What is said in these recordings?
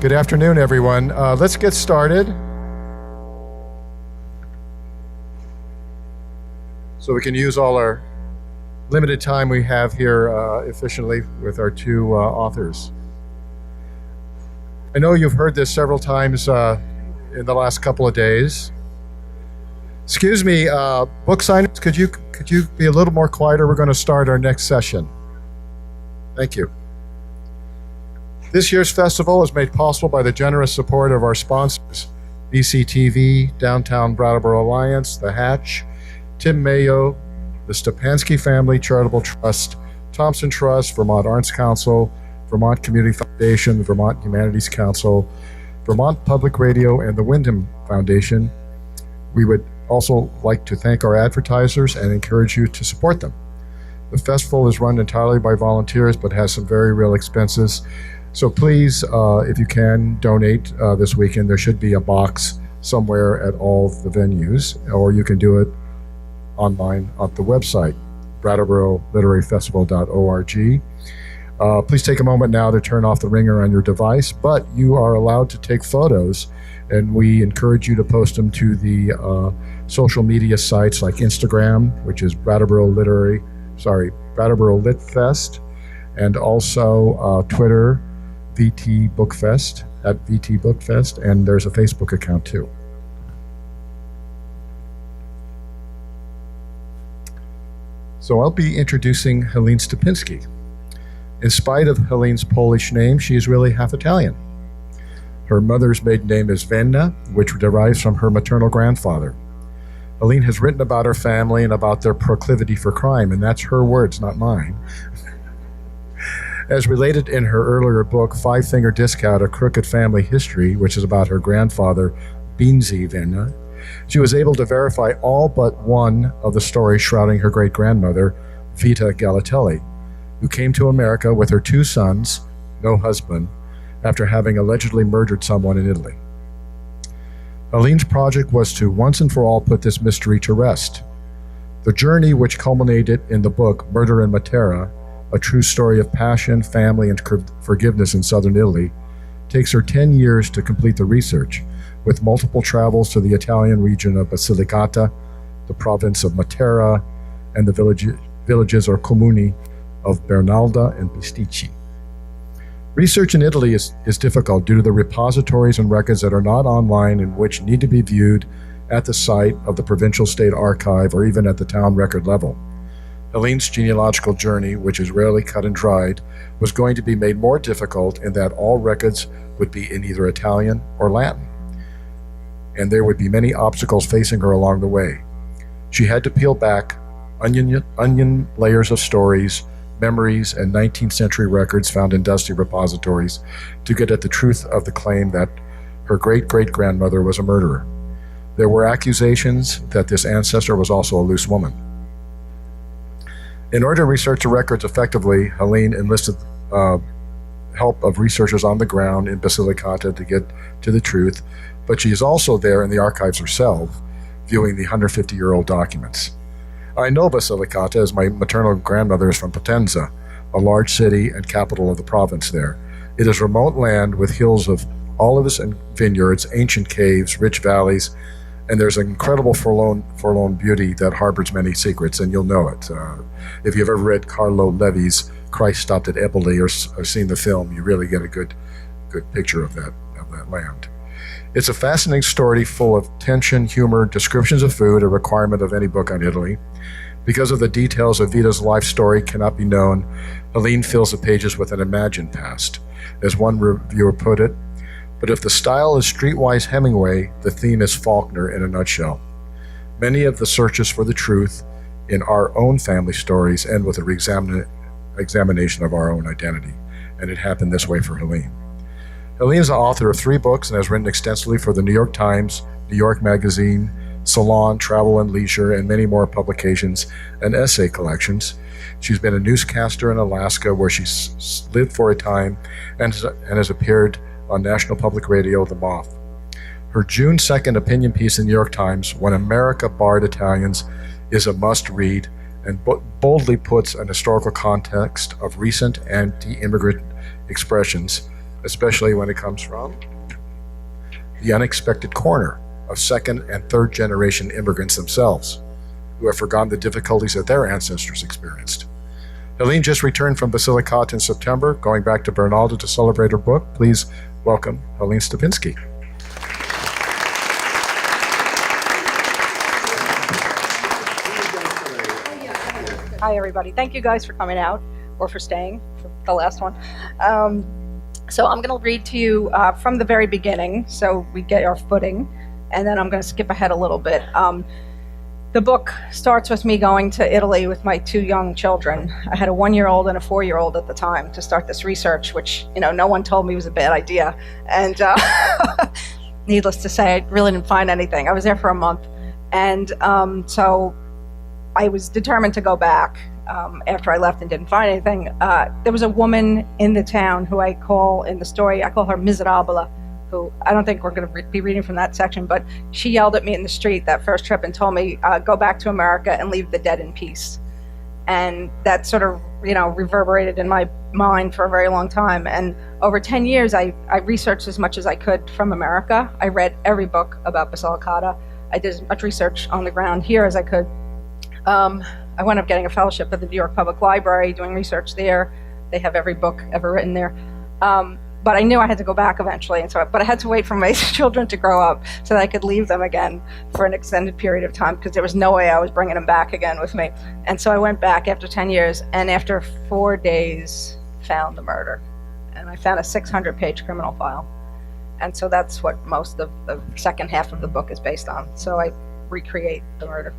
Good afternoon, everyone. Let's get started. So we can use all our limited time we have here efficiently with our two authors. I know you've heard this several times in the last couple of days. Excuse me, book signers, could you be a little more quieter? We're going to start our next session. Thank you. This year's festival is made possible by the generous support of our sponsors, BCTV, Downtown Brattleboro Alliance, The Hatch, Tim Mayo, the Stapinski Family Charitable Trust, Thompson Trust, Vermont Arts Council, Vermont Community Foundation, Vermont Humanities Council, Vermont Public Radio, and the Wyndham Foundation. We would also like to thank our advertisers and encourage you to support them. The festival is run entirely by volunteers but has some very real expenses. So please, if you can, donate this weekend. There should be a box somewhere at all the venues, or you can do it online at the website, BrattleboroLiteraryFestival.org. Please take a moment now to turn off the ringer on your device, but you are allowed to take photos, and we encourage you to post them to the social media sites like Instagram, which is Brattleboro Lit Fest, and also Twitter, VT Bookfest, at VT Bookfest, and there's a Facebook account too. So I'll be introducing Helene Stapinski. In spite of Helene's Polish name, she is really half Italian. Her mother's maiden name is Venna, which derives from her maternal grandfather. Helene has written about her family and about their proclivity for crime, and that's her words, not mine. As related in her earlier book, Five Finger Discount, A Crooked Family History, which is about her grandfather, Binzi Venna, she was able to verify all but one of the stories shrouding her great-grandmother, Vita Galatelli, who came to America with her two sons, no husband, after having allegedly murdered someone in Italy. Helene's project was to once and for all put this mystery to rest. The journey, which culminated in the book Murder in Matera, a true story of passion, family, and forgiveness in southern Italy, takes her 10 years to complete the research, with multiple travels to the Italian region of Basilicata, the province of Matera, and the villages or comuni of Bernalda and Bisticci. Research in Italy is difficult due to the repositories and records that are not online and which need to be viewed at the site of the Provincial State Archive or even at the town record level. Helene's genealogical journey, which is rarely cut and dried, was going to be made more difficult in that all records would be in either Italian or Latin, and there would be many obstacles facing her along the way. She had to peel back onion layers of stories, memories, and 19th century records found in dusty repositories to get at the truth of the claim that her great-great-grandmother was a murderer. There were accusations that this ancestor was also a loose woman. In order to research the records effectively, Helene enlisted help of researchers on the ground in Basilicata to get to the truth, but she is also there in the archives herself, viewing the 150-year-old documents. I know Basilicata as my maternal grandmother is from Potenza, a large city and capital of the province there. It is remote land with hills of olives and vineyards, ancient caves, rich valleys, and there's an incredible forlorn beauty that harbors many secrets, and you'll know it. If you've ever read Carlo Levi's Christ Stopped at Epoli or seen the film, you really get a good picture of that land. It's a fascinating story full of tension, humor, descriptions of food, a requirement of any book on Italy. Because of the details of Vita's life story cannot be known, Helene fills the pages with an imagined past. As one reviewer put it, but if the style is streetwise Hemingway, the theme is Faulkner in a nutshell. Many of the searches for the truth in our own family stories end with a examination of our own identity, and it happened this way for Helene. Helene is the author of 3 books and has written extensively for the New York Times, New York Magazine, Salon, Travel and Leisure, and many more publications and essay collections. She's been a newscaster in Alaska, where she lived for a time, and has appeared on National Public Radio, The Moth. Her June 2nd opinion piece in the New York Times, When America Barred Italians, is a must-read and boldly puts an historical context of recent anti-immigrant expressions especially when it comes from the unexpected corner of second and third generation immigrants themselves, who have forgotten the difficulties that their ancestors experienced. Helene just returned from Basilicata in September, going back to Bernaldo to celebrate her book. Please welcome Helene Stapinski. Hi, everybody. Thank you guys for coming out, or for staying for the last one. So I'm going to read to you from the very beginning, so we get our footing, and then I'm going to skip ahead a little bit. The book starts with me going to Italy with my two young children. I had a 1-year-old and a 4-year-old at the time to start this research, which, no one told me was a bad idea. And needless to say, I really didn't find anything. I was there for a month. And so I was determined to go back after I left and didn't find anything. There was a woman in the town who I call in the story, I call her Miserabile, who I don't think we're going to be reading from that section, but she yelled at me in the street that first trip and told me, go back to America and leave the dead in peace. And that sort of, reverberated in my mind for a very long time. And over 10 years, I researched as much as I could from America. I read every book about Basilicata. I did as much research on the ground here as I could. I wound up getting a fellowship at the New York Public Library, doing research there. They have every book ever written there. But I knew I had to go back eventually, but I had to wait for my children to grow up so that I could leave them again for an extended period of time, because there was no way I was bringing them back again with me. And so I went back after 10 years, and after 4 days, found the murder. And I found a 600-page criminal file. And so that's what most of the second half of the book is based on. So I recreate the murder.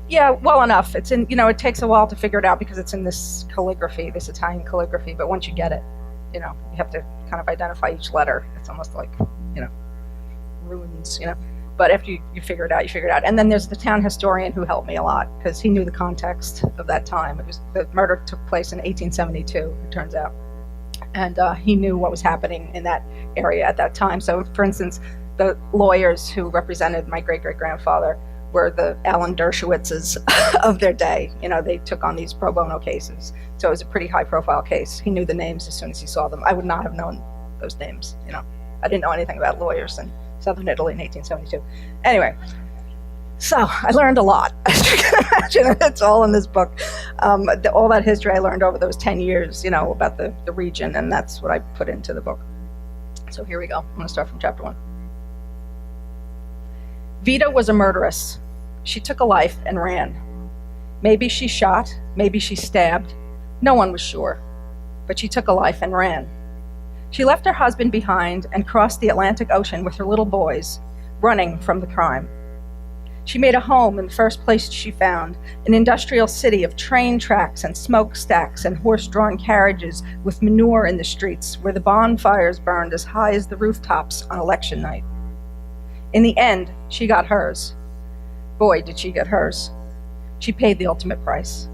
Yeah, well enough. It's in, it takes a while to figure it out because it's in this calligraphy, this Italian calligraphy, but once you get it, you have to kind of identify each letter. It's almost like, runes, But after you figure it out, you figure it out. And then there's the town historian who helped me a lot because he knew the context of that time. The murder took place in 1872, it turns out. And he knew what was happening in that area at that time. So, for instance, the lawyers who represented my great-great-grandfather were the Alan Dershowitzes of their day. They took on these pro bono cases. So it was a pretty high-profile case. He knew the names as soon as he saw them. I would not have known those names. I didn't know anything about lawyers in southern Italy in 1872. Anyway, so I learned a lot. As you can imagine, it's all in this book. All that history I learned over those 10 years, about the region, and that's what I put into the book. So here we go. I'm going to start from chapter 1. Vita was a murderess. She took a life and ran. Maybe she shot, maybe she stabbed. No one was sure. But she took a life and ran. She left her husband behind and crossed the Atlantic Ocean with her little boys, running from the crime. She made a home in the first place she found, an industrial city of train tracks and smokestacks and horse-drawn carriages with manure in the streets where the bonfires burned as high as the rooftops on election night. In the end, she got hers. Boy, did she get hers. She paid the ultimate price.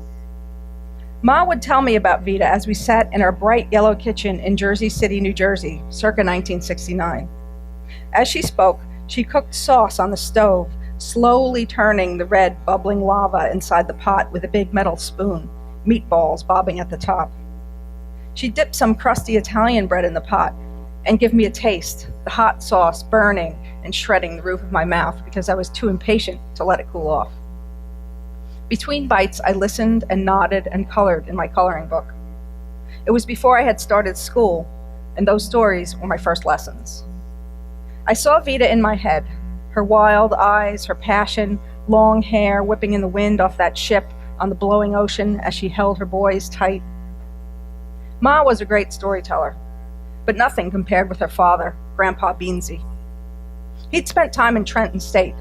Ma would tell me about Vita as we sat in our bright yellow kitchen in Jersey City, New Jersey, circa 1969. As she spoke, she cooked sauce on the stove, slowly turning the red, bubbling lava inside the pot with a big metal spoon, meatballs bobbing at the top. She dipped some crusty Italian bread in the pot and give me a taste, the hot sauce burning and shredding the roof of my mouth because I was too impatient to let it cool off. Between bites, I listened and nodded and colored in my coloring book. It was before I had started school, and those stories were my first lessons. I saw Vita in my head, her wild eyes, her passion, long hair whipping in the wind off that ship on the blowing ocean as she held her boys tight. Ma was a great storyteller, but nothing compared with her father, Grandpa Beansy. He'd spent time in Trenton State,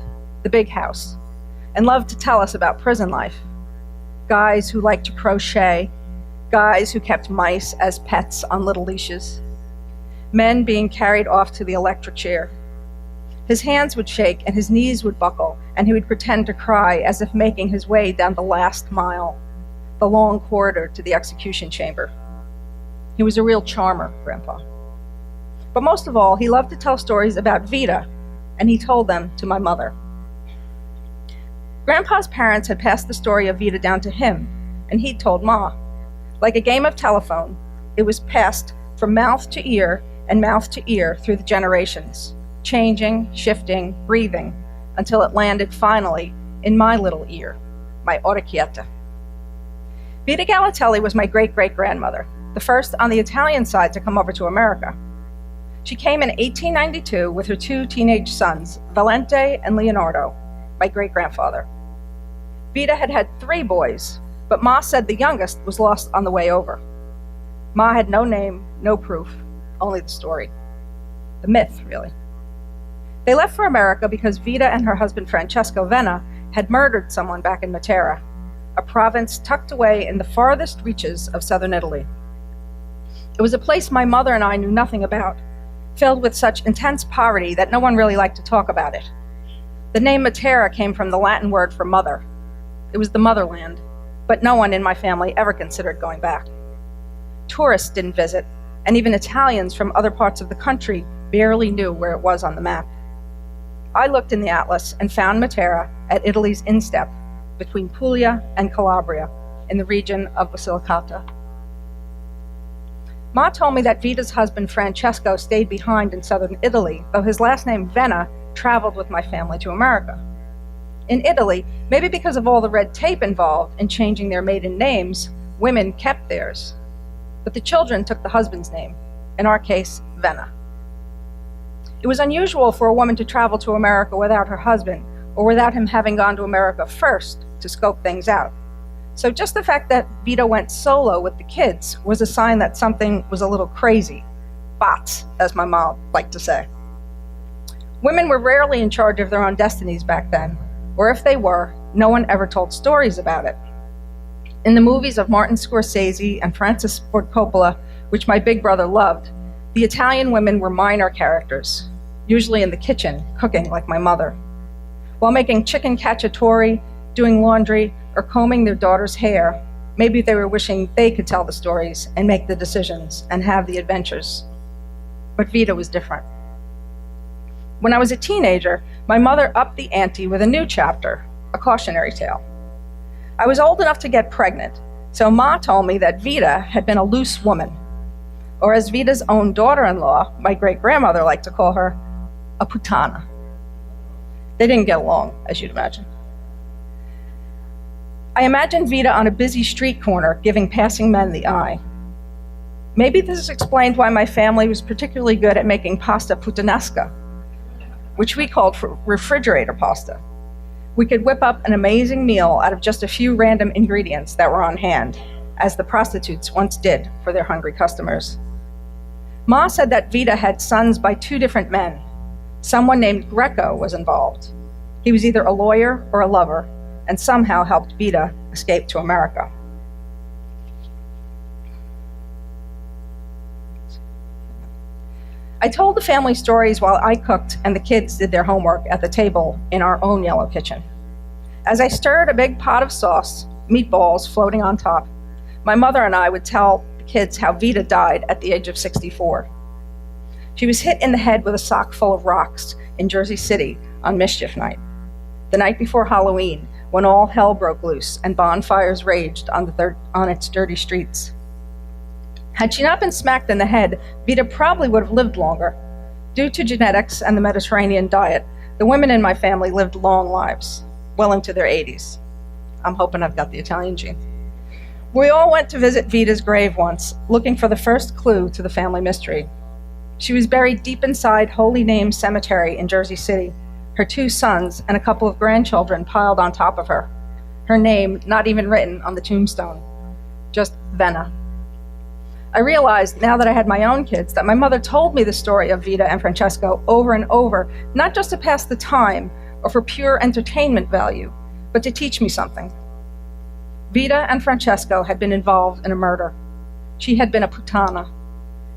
the big house, and loved to tell us about prison life. Guys who liked to crochet, guys who kept mice as pets on little leashes, men being carried off to the electric chair. His hands would shake and his knees would buckle, and he would pretend to cry as if making his way down the last mile, the long corridor to the execution chamber. He was a real charmer, Grandpa. But most of all, he loved to tell stories about Vita, and he told them to my mother. Grandpa's parents had passed the story of Vita down to him, and he'd told Ma. Like a game of telephone, it was passed from mouth to ear and mouth to ear through the generations, changing, shifting, breathing, until it landed finally in my little ear, my orecchietta. Vita Galatelli was my great-great-grandmother, the first on the Italian side to come over to America. She came in 1892 with her two teenage sons, Valente and Leonardo, my great-grandfather. Vita had had 3 boys, but Ma said the youngest was lost on the way over. Ma had no name, no proof, only the story. The myth, really. They left for America because Vita and her husband Francesco Venna had murdered someone back in Matera, a province tucked away in the farthest reaches of southern Italy. It was a place my mother and I knew nothing about, filled with such intense poverty that no one really liked to talk about it. The name Matera came from the Latin word for mother. It was the motherland, but no one in my family ever considered going back. Tourists didn't visit, and even Italians from other parts of the country barely knew where it was on the map. I looked in the atlas and found Matera at Italy's instep between Puglia and Calabria in the region of Basilicata. Ma told me that Vita's husband Francesco stayed behind in southern Italy, though his last name Venna traveled with my family to America. In Italy, maybe because of all the red tape involved in changing their maiden names, women kept theirs. But the children took the husband's name, in our case, Venna. It was unusual for a woman to travel to America without her husband, or without him having gone to America first to scope things out. So just the fact that Vita went solo with the kids was a sign that something was a little crazy. Bots, as my mom liked to say. Women were rarely in charge of their own destinies back then, or if they were, no one ever told stories about it. In the movies of Martin Scorsese and Francis Ford Coppola, which my big brother loved, the Italian women were minor characters, usually in the kitchen, cooking like my mother. While making chicken cacciatore, doing laundry, or combing their daughter's hair, maybe they were wishing they could tell the stories and make the decisions and have the adventures. But Vita was different. When I was a teenager, my mother upped the ante with a new chapter, a cautionary tale. I was old enough to get pregnant, so Ma told me that Vita had been a loose woman, or as Vita's own daughter-in-law, my great-grandmother liked to call her, a puttana. They didn't get along, as you'd imagine. I imagined Vita on a busy street corner giving passing men the eye. Maybe this explained why my family was particularly good at making pasta puttanesca, which we called refrigerator pasta. We could whip up an amazing meal out of just a few random ingredients that were on hand, as the prostitutes once did for their hungry customers. Ma said that Vita had sons by 2 different men. Someone named Greco was involved. He was either a lawyer or a lover, and somehow helped Vita escape to America. I told the family stories while I cooked and the kids did their homework at the table in our own yellow kitchen. As I stirred a big pot of sauce, meatballs floating on top, my mother and I would tell the kids how Vita died at the age of 64. She was hit in the head with a sock full of rocks in Jersey City on Mischief Night, the night before Halloween, when all hell broke loose and bonfires raged on its dirty streets. Had she not been smacked in the head, Vita probably would have lived longer. Due to genetics and the Mediterranean diet, the women in my family lived long lives, well into their 80s. I'm hoping I've got the Italian gene. We all went to visit Vita's grave once, looking for the first clue to the family mystery. She was buried deep inside Holy Name Cemetery in Jersey City, her 2 sons and a couple of grandchildren piled on top of her. Her name not even written on the tombstone, just Venna. I realized, now that I had my own kids, that my mother told me the story of Vita and Francesco over and over, not just to pass the time or for pure entertainment value, but to teach me something. Vita and Francesco had been involved in a murder. She had been a puttana,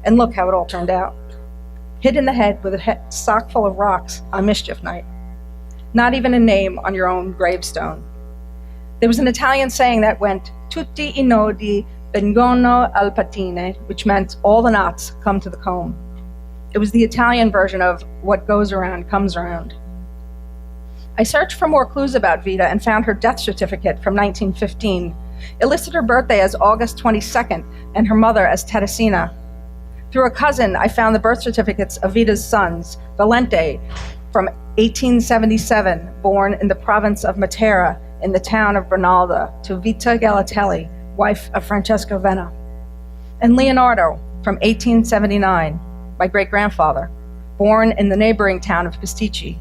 and look how it all turned out. Hit in the head with a sock full of rocks on Mischief Night. Not even a name on your own gravestone. There was an Italian saying that went, tutti I nodi vengono al pattine, which meant all the knots come to the comb. It was the Italian version of what goes around comes around. I searched for more clues about Vita and found her death certificate from 1915. It listed her birthday as August 22nd and her mother as Teresina. Through a cousin, I found the birth certificates of Vita's sons, Valente, from 1877, born in the province of Matera in the town of Bernalda, to Vita Galatelli, wife of Francesco Venna, and Leonardo from 1879, my great-grandfather, born in the neighboring town of Pasticci.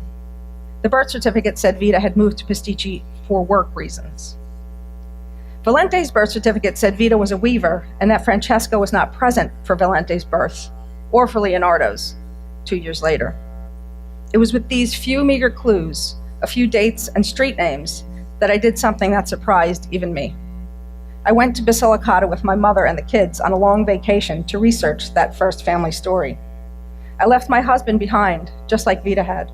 The birth certificate said Vita had moved to Pasticci for work reasons. Valente's birth certificate said Vita was a weaver and that Francesco was not present for Valente's birth or for Leonardo's 2 years later. It was with these few meager clues, a few dates and street names, that I did something that surprised even me. I went to Basilicata with my mother and the kids on a long vacation to research that first family story. I left my husband behind, just like Vita had.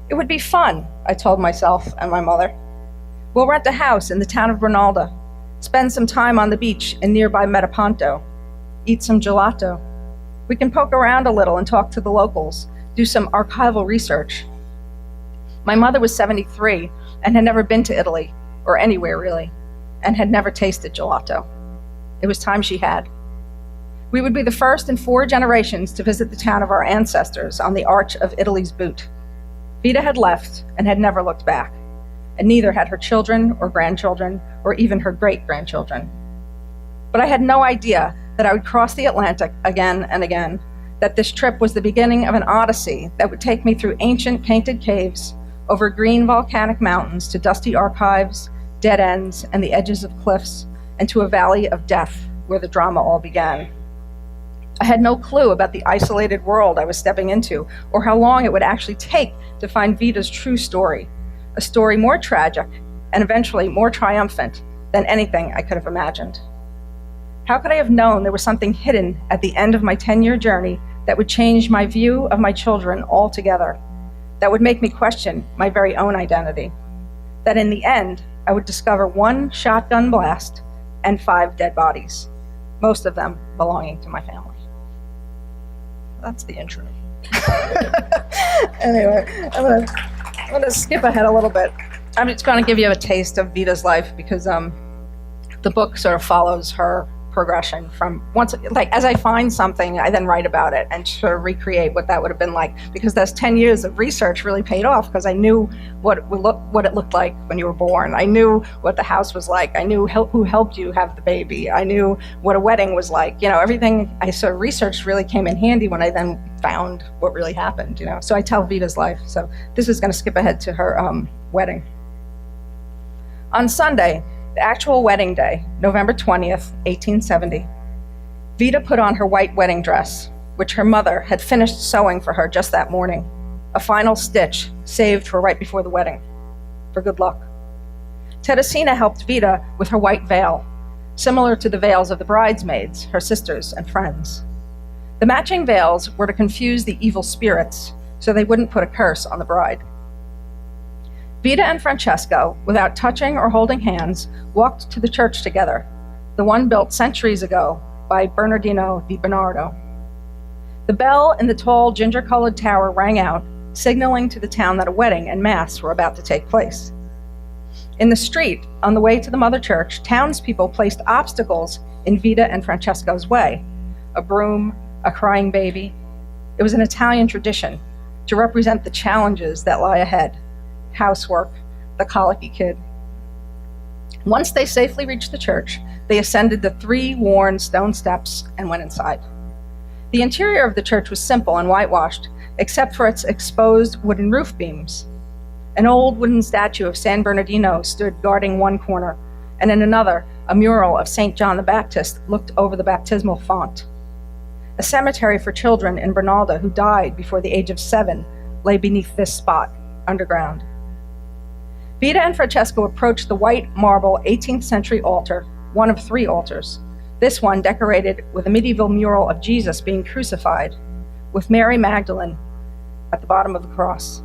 It would be fun, I told myself and my mother. We'll rent a house in the town of Bernalda, spend some time on the beach in nearby Metaponto, eat some gelato. We can poke around a little and talk to the locals, do some archival research. My mother was 73 and had never been to Italy, or anywhere really, and had never tasted gelato. It was time she had. We would be the first in 4 generations to visit the town of our ancestors on the arch of Italy's boot. Vita had left and had never looked back, and neither had her children or grandchildren or even her great-grandchildren. But I had no idea that I would cross the Atlantic again and again, that this trip was the beginning of an odyssey that would take me through ancient painted caves, over green volcanic mountains to dusty archives, dead ends, and the edges of cliffs, and to a valley of death where the drama all began. I had no clue about the isolated world I was stepping into, or how long it would actually take to find Vita's true story, a story more tragic and eventually more triumphant than anything I could have imagined. How could I have known there was something hidden at the end of my 10-year journey that would change my view of my children altogether, that would make me question my very own identity, that in the end I would discover 1 shotgun blast and 5 dead bodies, most of them belonging to my family. That's the intro. Anyway, I'm gonna skip ahead a little bit. I'm just gonna give you a taste of Vita's life because the book sort of follows her progression from once, like, as I find something, I then write about it and sort of recreate what that would have been like, because those 10 years of research really paid off, because I knew what it looked like when you were born. I knew what the house was like. I knew who helped you have the baby. I knew what a wedding was like. You know, everything I sort of researched really came in handy when I then found what really happened, you know. So I tell Vita's life. So this is going to skip ahead to her wedding. On Sunday, the actual wedding day, November 20th, 1870, Vita put on her white wedding dress, which her mother had finished sewing for her just that morning, a final stitch saved for right before the wedding, for good luck. Teresina helped Vita with her white veil, similar to the veils of the bridesmaids, her sisters and friends. The matching veils were to confuse the evil spirits, so they wouldn't put a curse on the bride. Vita and Francesco, without touching or holding hands, walked to the church together, the one built centuries ago by Bernardino di Bernardo. The bell in the tall ginger-colored tower rang out, signaling to the town that a wedding and mass were about to take place. In the street, on the way to the mother church, townspeople placed obstacles in Vita and Francesco's way: a broom, a crying baby. It was an Italian tradition to represent the challenges that lie ahead: housework, the colicky kid. Once they safely reached the church, they ascended the 3 worn stone steps and went inside. The interior of the church was simple and whitewashed, except for its exposed wooden roof beams. An old wooden statue of San Bernardino stood guarding one corner, and in another, a mural of St. John the Baptist looked over the baptismal font. A cemetery for children in Bernalda who died before the age of 7 lay beneath this spot, underground. Vita and Francesco approached the white marble 18th century altar, one of 3 altars, this one decorated with a medieval mural of Jesus being crucified, with Mary Magdalene at the bottom of the cross.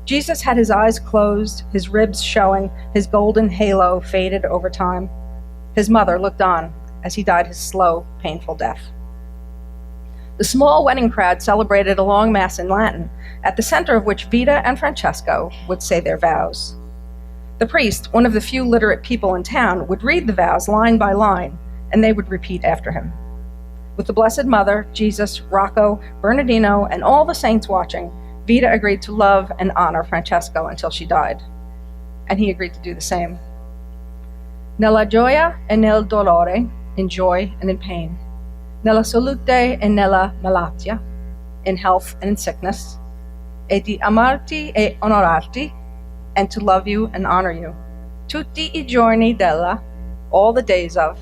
Jesus had his eyes closed, his ribs showing, his golden halo faded over time. His mother looked on as he died his slow, painful death. The small wedding crowd celebrated a long mass in Latin, at the center of which Vita and Francesco would say their vows. The priest, one of the few literate people in town, would read the vows line by line, and they would repeat after him. With the Blessed Mother, Jesus, Rocco, Bernardino, and all the saints watching, Vita agreed to love and honor Francesco until she died. And he agreed to do the same. Nella gioia e nel dolore, in joy and in pain. Nella salute e nella malatia, in health and in sickness. E di amarti e onorarti, and to love you and honor you. Tutti I giorni della, all the days of,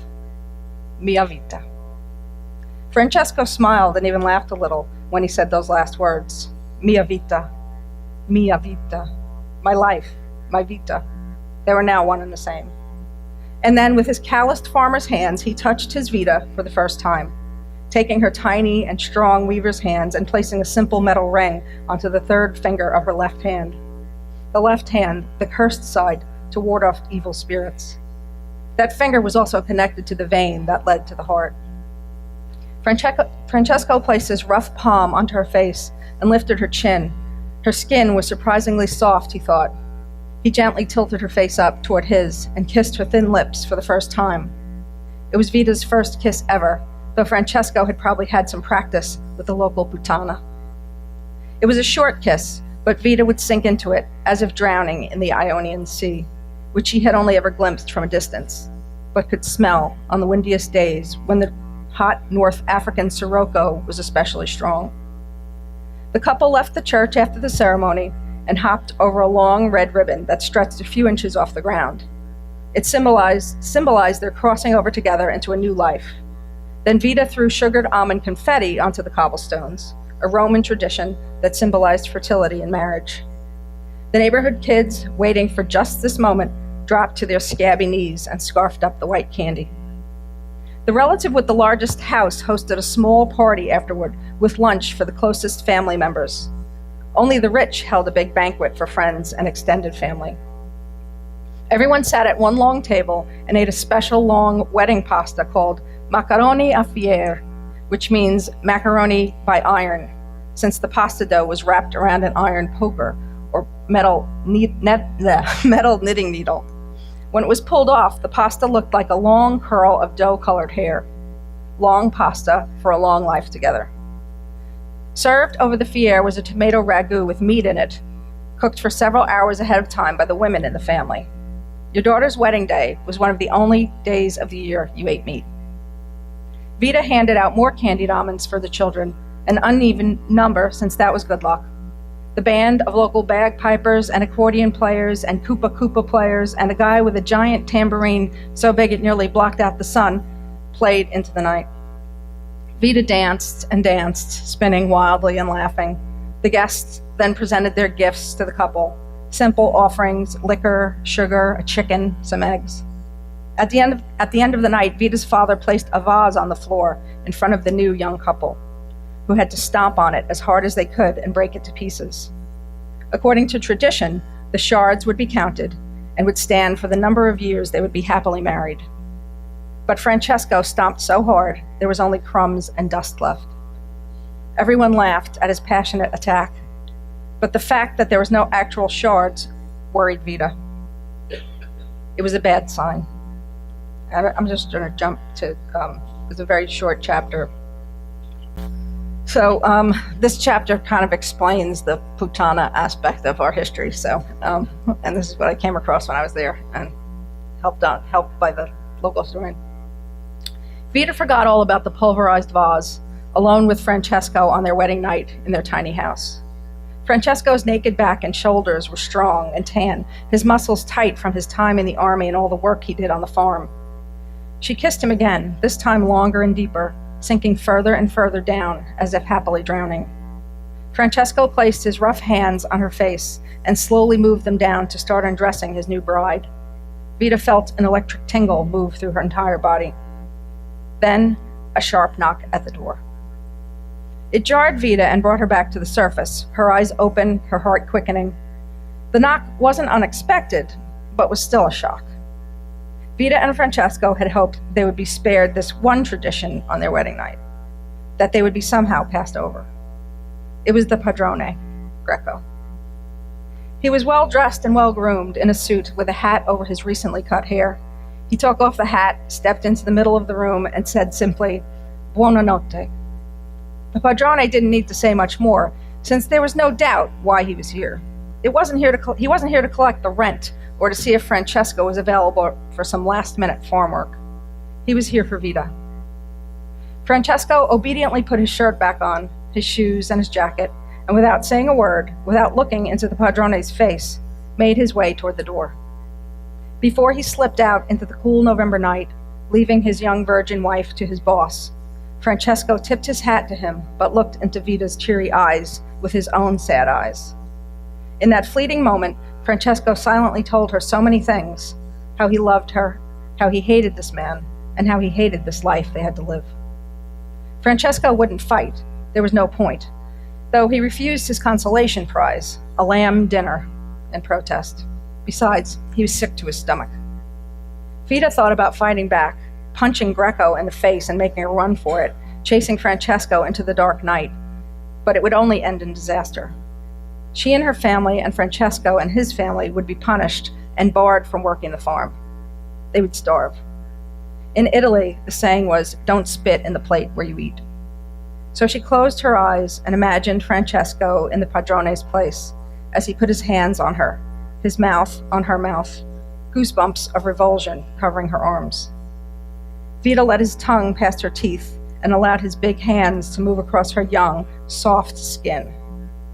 mia vita. Francesco smiled and even laughed a little when he said those last words. Mia vita, my life, my vita. They were now one and the same. And then with his calloused farmer's hands, he touched his Vita for the first time, taking her tiny and strong weaver's hands and placing a simple metal ring onto the third finger of her left hand. The left hand, the cursed side, to ward off evil spirits. That finger was also connected to the vein that led to the heart. Francesco placed his rough palm onto her face and lifted her chin. Her skin was surprisingly soft, he thought. He gently tilted her face up toward his and kissed her thin lips for the first time. It was Vita's first kiss ever, though Francesco had probably had some practice with the local puttana. It was a short kiss, but Vita would sink into it as if drowning in the Ionian Sea, which she had only ever glimpsed from a distance, but could smell on the windiest days when the hot North African sirocco was especially strong. The couple left the church after the ceremony and hopped over a long red ribbon that stretched a few inches off the ground. It symbolized their crossing over together into a new life. Then Vita threw sugared almond confetti onto the cobblestones, a Roman tradition that symbolized fertility in marriage. The neighborhood kids, waiting for just this moment, dropped to their scabby knees and scarfed up the white candy. The relative with the largest house hosted a small party afterward with lunch for the closest family members. Only the rich held a big banquet for friends and extended family. Everyone sat at one long table and ate a special long wedding pasta called macaroni a fier, which means macaroni by iron, since the pasta dough was wrapped around an iron poker or metal knitting needle. When it was pulled off, the pasta looked like a long curl of dough-colored hair. Long pasta for a long life together. Served over the fier was a tomato ragu with meat in it, cooked for several hours ahead of time by the women in the family. Your daughter's wedding day was one of the only days of the year you ate meat. Vita handed out more candied almonds for the children, an uneven number since that was good luck. The band of local bagpipers and accordion players and koopa players and a guy with a giant tambourine so big it nearly blocked out the sun played into the night. Vita danced and danced, spinning wildly and laughing. The guests then presented their gifts to the couple, simple offerings, liquor, sugar, a chicken, some eggs. At the end of the night, Vita's father placed a vase on the floor in front of the new young couple, who had to stomp on it as hard as they could and break it to pieces. According to tradition, the shards would be counted and would stand for the number of years they would be happily married. But Francesco stomped so hard, there was only crumbs and dust left. Everyone laughed at his passionate attack, but the fact that there was no actual shards worried Vita. It was a bad sign. I'm just going to jump to, it's a very short chapter. So this chapter kind of explains the puttana aspect of our history. So, and this is what I came across when I was there and helped by the local historian. Vita forgot all about the pulverized vase, alone with Francesco on their wedding night in their tiny house. Francesco's naked back and shoulders were strong and tan, his muscles tight from his time in the army and all the work he did on the farm. She kissed him again, this time longer and deeper, sinking further and further down, as if happily drowning. Francesco placed his rough hands on her face and slowly moved them down to start undressing his new bride. Vita felt an electric tingle move through her entire body. Then, a sharp knock at the door. It jarred Vita and brought her back to the surface, her eyes open, her heart quickening. The knock wasn't unexpected, but was still a shock. Vita and Francesco had hoped they would be spared this one tradition on their wedding night, that they would be somehow passed over. It was the padrone, Greco. He was well-dressed and well-groomed in a suit with a hat over his recently cut hair. He took off the hat, stepped into the middle of the room, and said simply, Buonanotte. The padrone didn't need to say much more, since there was no doubt why he was here. He wasn't here to collect the rent or to see if Francesco was available for some last-minute farm work. He was here for Vita. Francesco obediently put his shirt back on, his shoes and his jacket, and without saying a word, without looking into the padrone's face, made his way toward the door. Before he slipped out into the cool November night, leaving his young virgin wife to his boss, Francesco tipped his hat to him, but looked into Vita's cheery eyes with his own sad eyes. In that fleeting moment, Francesco silently told her so many things, how he loved her, how he hated this man, and how he hated this life they had to live. Francesco wouldn't fight. There was no point, though he refused his consolation prize, a lamb dinner, in protest. Besides, he was sick to his stomach. Vita thought about fighting back, punching Greco in the face and making a run for it, chasing Francesco into the dark night, but it would only end in disaster. She and her family and Francesco and his family would be punished and barred from working the farm. They would starve. In Italy, the saying was, "Don't spit in the plate where you eat." So she closed her eyes and imagined Francesco in the padrone's place as he put his hands on her, his mouth on her mouth, goosebumps of revulsion covering her arms. Vita let his tongue past her teeth and allowed his big hands to move across her young, soft skin.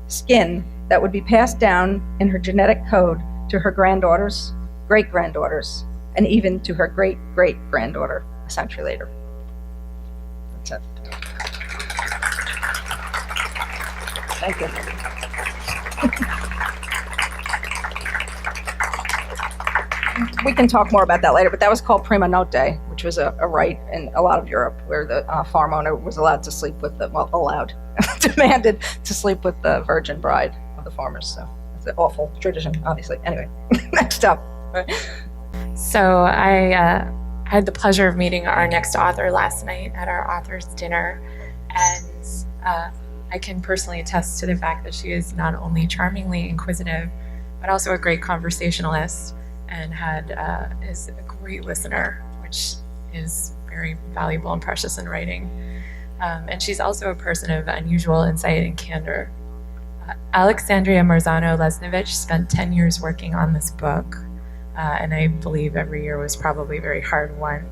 Skin that would be passed down in her genetic code to her granddaughters, great-granddaughters, and even to her great-great-granddaughter a century later. That's it. Thank you. We can talk more about that later, but that was called prima notte, which was a right in a lot of Europe where the farm owner was allowed to sleep with demanded to sleep with the virgin bride of the farmers. So it's an awful tradition, obviously. Anyway, next up. So I had the pleasure of meeting our next author last night at our author's dinner, and I can personally attest to the fact that she is not only charmingly inquisitive, but also a great conversationalist, and is a great listener, which is very valuable and precious in writing. And she's also a person of unusual insight and candor. Alexandria Marzano-Lesnevich spent 10 years working on this book, and I believe every year was probably very hard won.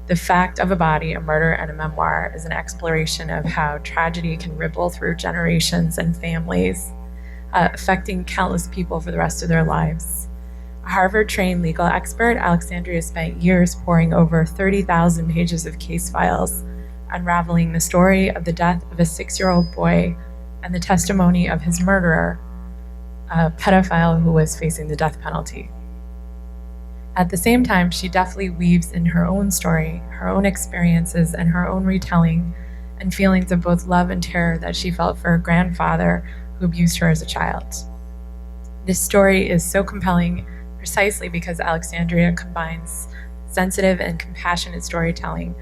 The Fact of a Body, a Murder, and a Memoir is an exploration of how tragedy can ripple through generations and families, affecting countless people for the rest of their lives. A Harvard-trained legal expert, Alexandria spent years poring over 30,000 pages of case files, unraveling the story of the death of a 6-year-old boy and the testimony of his murderer, a pedophile who was facing the death penalty. At the same time, she deftly weaves in her own story, her own experiences, and her own retelling, and feelings of both love and terror that she felt for her grandfather who abused her as a child. This story is so compelling precisely because Alexandria combines sensitive and compassionate storytelling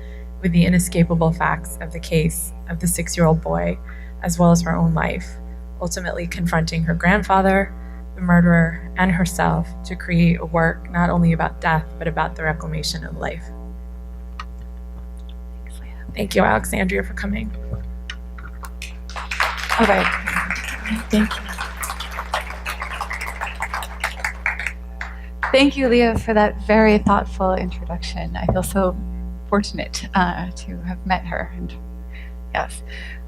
with the inescapable facts of the case of the 6-year-old boy, as well as her own life, ultimately confronting her grandfather, the murderer, and herself to create a work not only about death, but about the reclamation of life. Thanks, Leah. Thank you, Alexandria, for coming. All right. Thank you. Thank you, Leah, for that very thoughtful introduction. I feel so fortunate to have met her. And yes.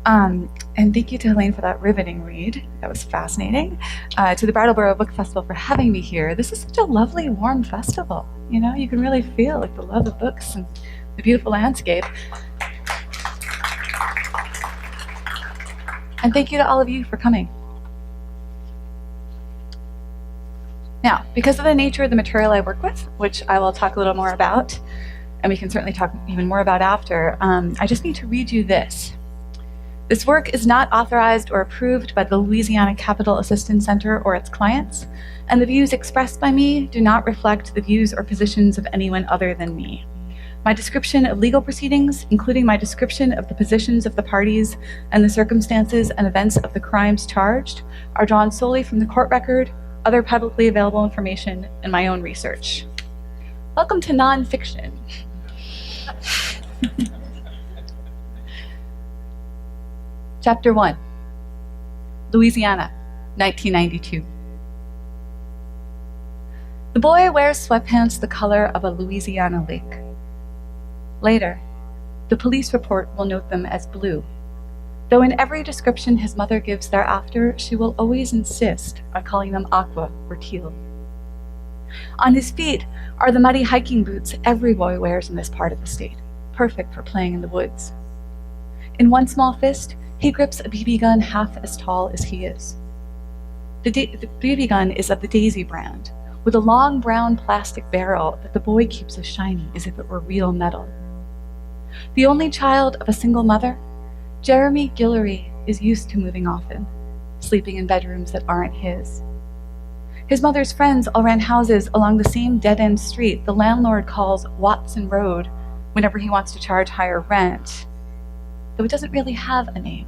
And thank you to Helene for that riveting read. That was fascinating. To the Brattleboro Book Festival for having me here. This is such a lovely, warm festival. You know, you can really feel like the love of books and the beautiful landscape. And thank you to all of you for coming. Now, because of the nature of the material I work with, which I will talk a little more about, and we can certainly talk even more about after, I just need to read you this. This work is not authorized or approved by the Louisiana Capital Assistance Center or its clients, and the views expressed by me do not reflect the views or positions of anyone other than me. My description of legal proceedings, including my description of the positions of the parties and the circumstances and events of the crimes charged, are drawn solely from the court record, other publicly available information, and my own research. Welcome to nonfiction. Chapter 1, Louisiana, 1992. The boy wears sweatpants the color of a Louisiana lake. Later, the police report will note them as blue, though in every description his mother gives thereafter, she will always insist on calling them aqua or teal. On his feet are the muddy hiking boots every boy wears in this part of the state, perfect for playing in the woods. In one small fist, he grips a BB gun half as tall as he is. The BB gun is of the Daisy brand, with a long brown plastic barrel that the boy keeps as shiny as if it were real metal. The only child of a single mother, Jeremy Guillory is used to moving often, sleeping in bedrooms that aren't his. His mother's friends all ran houses along the same dead-end street the landlord calls Watson Road whenever he wants to charge higher rent, though it doesn't really have a name,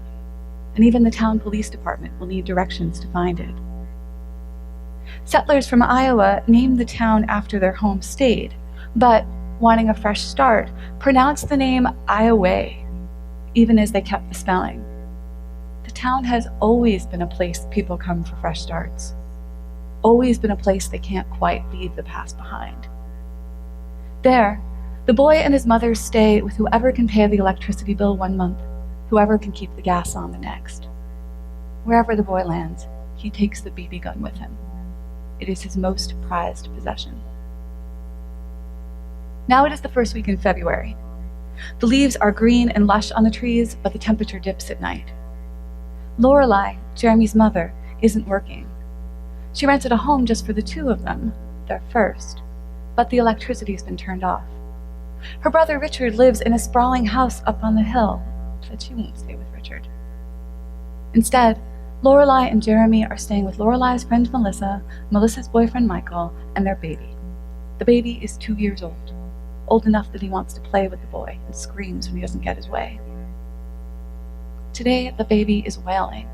and even the town police department will need directions to find it. Settlers from Iowa named the town after their home state, but, wanting a fresh start, pronounced the name Iowa, even as they kept the spelling. The town has always been a place people come for fresh starts, always been a place they can't quite leave the past behind. There, the boy and his mother stay with whoever can pay the electricity bill one month, whoever can keep the gas on the next. Wherever the boy lands, he takes the BB gun with him. It is his most prized possession. Now it is the first week in February. The leaves are green and lush on the trees, but the temperature dips at night. Lorelei, Jeremy's mother, isn't working. She rented a home just for the two of them, their first, but the electricity's been turned off. Her brother Richard lives in a sprawling house up on the hill, but she won't stay with Richard. Instead, Lorelei and Jeremy are staying with Lorelei's friend Melissa, Melissa's boyfriend Michael, and their baby. The baby is 2 years old enough that he wants to play with the boy and screams when he doesn't get his way. Today, the baby is wailing.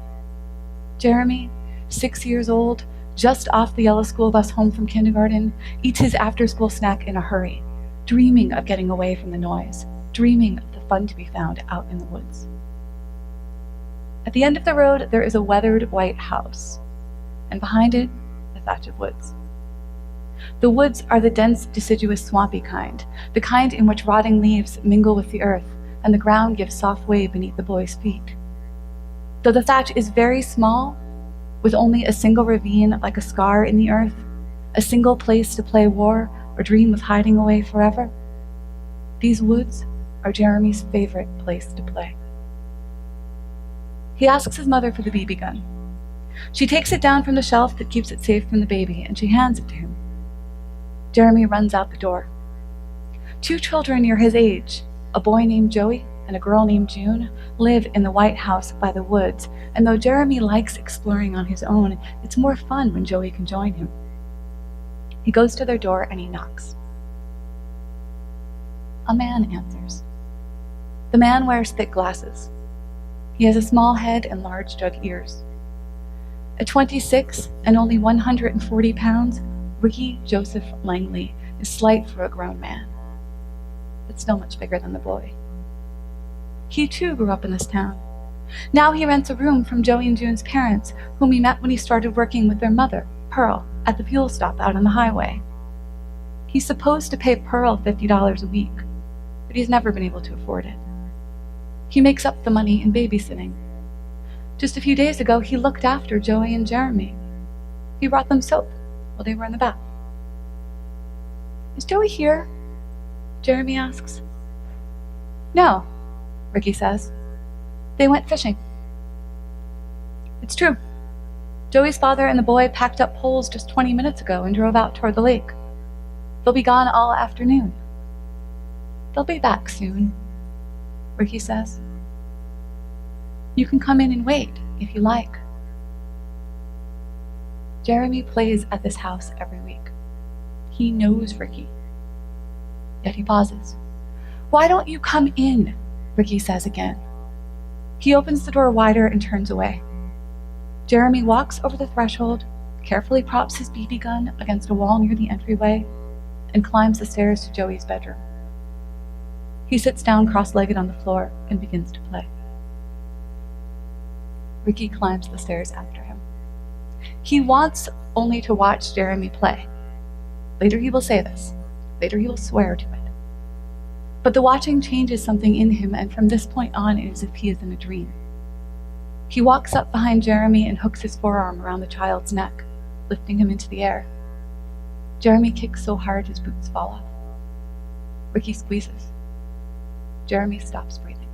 Jeremy, 6 years old, just off the yellow school bus home from kindergarten, eats his after-school snack in a hurry, dreaming of getting away from the noise, dreaming of the fun to be found out in the woods. At the end of the road, there is a weathered white house, and behind it, a thatch of woods. The woods are the dense, deciduous, swampy kind, the kind in which rotting leaves mingle with the earth, and the ground gives soft way beneath the boy's feet. Though the thatch is very small, with only a single ravine like a scar in the earth, a single place to play war or dream of hiding away forever, these woods are Jeremy's favorite place to play. He asks his mother for the BB gun. She takes it down from the shelf that keeps it safe from the baby, and she hands it to him. Jeremy runs out the door. 2 children near his age, a boy named Joey and a girl named June, live in the white house by the woods, and though Jeremy likes exploring on his own, it's more fun when Joey can join him. He goes to their door and he knocks. A man answers. The man wears thick glasses. He has a small head and large jug ears. At 26 and only 140 pounds, Ricky Joseph Langley is slight for a grown man, but still much bigger than the boy. He too grew up in this town. Now he rents a room from Joey and June's parents, whom he met when he started working with their mother, Pearl, at the fuel stop out on the highway. He's supposed to pay Pearl $50 a week, but he's never been able to afford it. He makes up the money in babysitting. Just a few days ago, he looked after Joey and Jeremy. He brought them soap while they were in the bath. Is Joey here? Jeremy asks. No, Ricky says. They went fishing. It's true. Joey's father and the boy packed up poles just 20 minutes ago and drove out toward the lake. They'll be gone all afternoon. They'll be back soon, Ricky says. You can come in and wait if you like. Jeremy plays at this house every week. He knows Ricky. Yet he pauses. Why don't you come in? Ricky says again. He opens the door wider and turns away. Jeremy walks over the threshold, carefully props his BB gun against a wall near the entryway, and climbs the stairs to Joey's bedroom. He sits down cross-legged on the floor and begins to play. Ricky climbs the stairs after him. He wants only to watch Jeremy play. Later he will say this. Later he will swear to it. But the watching changes something in him, and from this point on, it is as if he is in a dream. He walks up behind Jeremy and hooks his forearm around the child's neck, lifting him into the air. Jeremy kicks so hard his boots fall off. Ricky squeezes. Jeremy stops breathing.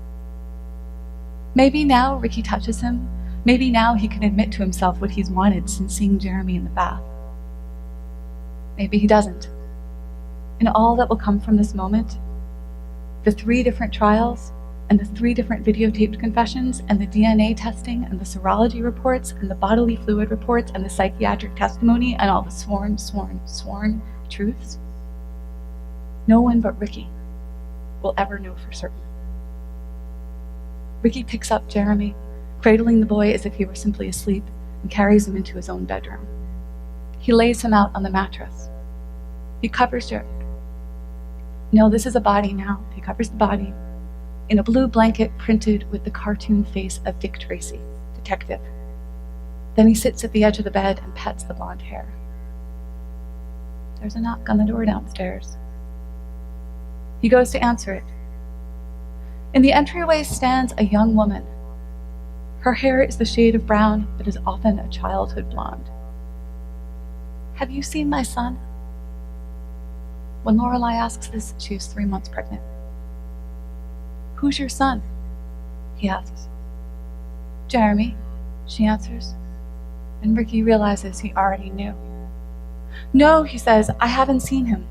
Maybe now Ricky touches him. Maybe now he can admit to himself what he's wanted since seeing Jeremy in the bath. Maybe he doesn't. And all that will come from this moment, the 3 different trials, and the 3 different videotaped confessions, and the DNA testing, and the serology reports, and the bodily fluid reports, and the psychiatric testimony, and all the sworn truths, no one but Ricky will ever know for certain. Ricky picks up Jeremy, cradling the boy as if he were simply asleep, and carries him into his own bedroom. He lays him out on the mattress. He covers Jeremy. No, this is a body now. He covers the body in a blue blanket printed with the cartoon face of Dick Tracy, detective. Then he sits at the edge of the bed and pets the blonde hair. There's a knock on the door downstairs. He goes to answer it. In the entryway stands a young woman. Her hair is the shade of brown, but is often a childhood blonde. Have you seen my son? When Lorelei asks this, she is 3 months pregnant. Who's your son? He asks. Jeremy, she answers. And Ricky realizes he already knew. No, he says, I haven't seen him.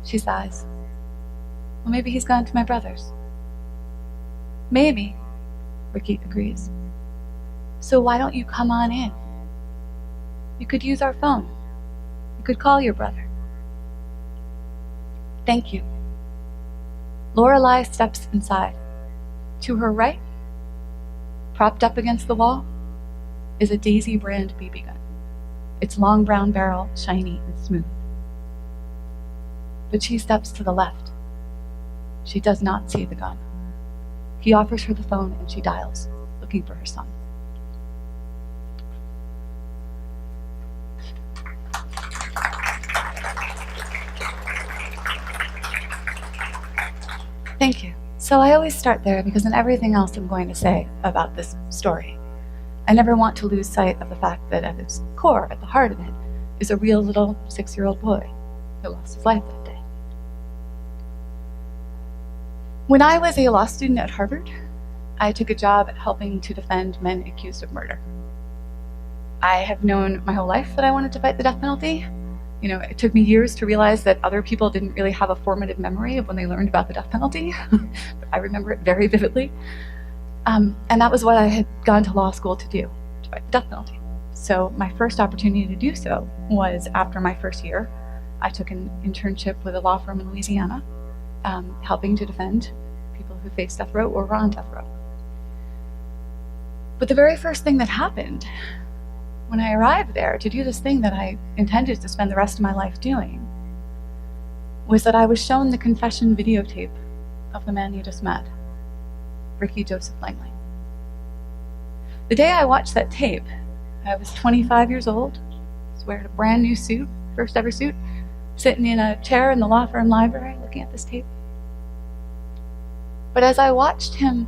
She sighs. Well, maybe he's gone to my brother's. Maybe, Ricky agrees. So why don't you come on in? You could use our phone. You could call your brother. Thank you. Lorelei steps inside. To her right, propped up against the wall, is a Daisy brand BB gun. Its long brown barrel shiny and smooth. But she steps to the left. She does not see the gun. He offers her the phone and she dials, looking for her son. Thank you. So I always start there because in everything else I'm going to say about this story, I never want to lose sight of the fact that at its core, at the heart of it, is a real little 6-year-old boy who lost his life that day. When I was a law student at Harvard, I took a job at helping to defend men accused of murder. I have known my whole life that I wanted to fight the death penalty. You know, it took me years to realize that other people didn't really have a formative memory of when they learned about the death penalty, but I remember it very vividly. And that was what I had gone to law school to do, to fight the death penalty. So my first opportunity to do so was after my first year. I took an internship with a law firm in Louisiana, helping to defend people who face death row or were on death row. But the very first thing that happened when I arrived there to do this thing that I intended to spend the rest of my life doing was that I was shown the confession videotape of the man you just met, Ricky Joseph Langley. The day I watched that tape, I was 25 years old, was wearing a brand new suit, first ever suit, sitting in a chair in the law firm library looking at this tape. But as I watched him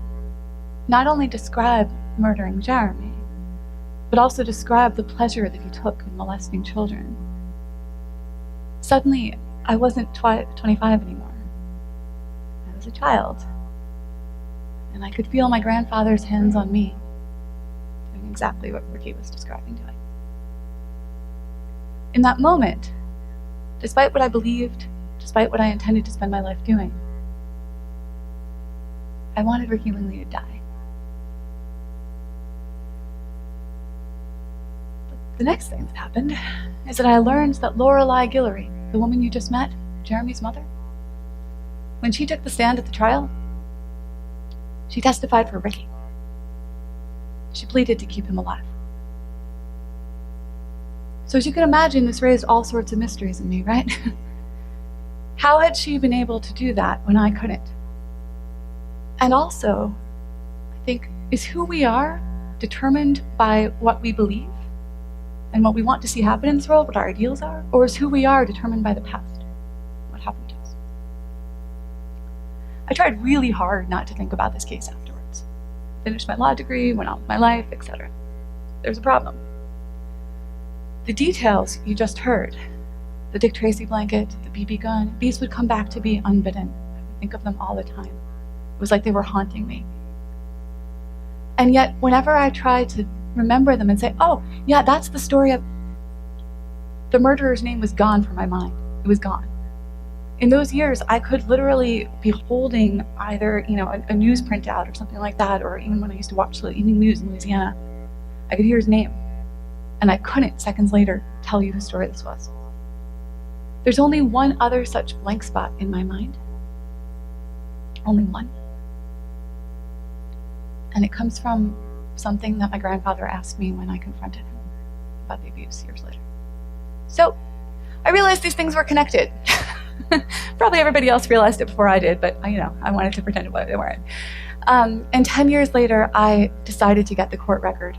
not only describe murdering Jeremy, but also describe the pleasure that he took in molesting children, suddenly I wasn't 25 anymore. I was a child. And I could feel my grandfather's hands on me, doing exactly what Ricky was describing doing. In that moment, despite what I believed, despite what I intended to spend my life doing, I wanted Ricky Langley to die. But the next thing that happened is that I learned that Lorelei Guillory, the woman you just met, Jeremy's mother, when she took the stand at the trial, she testified for Ricky. She pleaded to keep him alive. So as you can imagine, this raised all sorts of mysteries in me, right? How had she been able to do that when I couldn't? And also, I think, is who we are determined by what we believe and what we want to see happen in this world, what our ideals are, or is who we are determined by the past, what happened to us? I tried really hard not to think about this case afterwards. Finished my law degree, went on with my life, etc. There's a problem. The details you just heard, the Dick Tracy blanket, the BB gun, these would come back to me unbidden. I would think of them all the time. It was like they were haunting me. And yet, whenever I tried to remember them and say, oh, yeah, that's the story of... The murderer's name was gone from my mind. It was gone. In those years, I could literally be holding either, a news printout or something like that, or even when I used to watch the evening news in Louisiana, I could hear his name. And I couldn't, seconds later, tell you whose story this was. There's only one other such blank spot in my mind. Only one. And it comes from something that my grandfather asked me when I confronted him about the abuse years later. So, I realized these things were connected. Probably everybody else realized it before I did, but I wanted to pretend they weren't. And 10 years later, I decided to get the court record.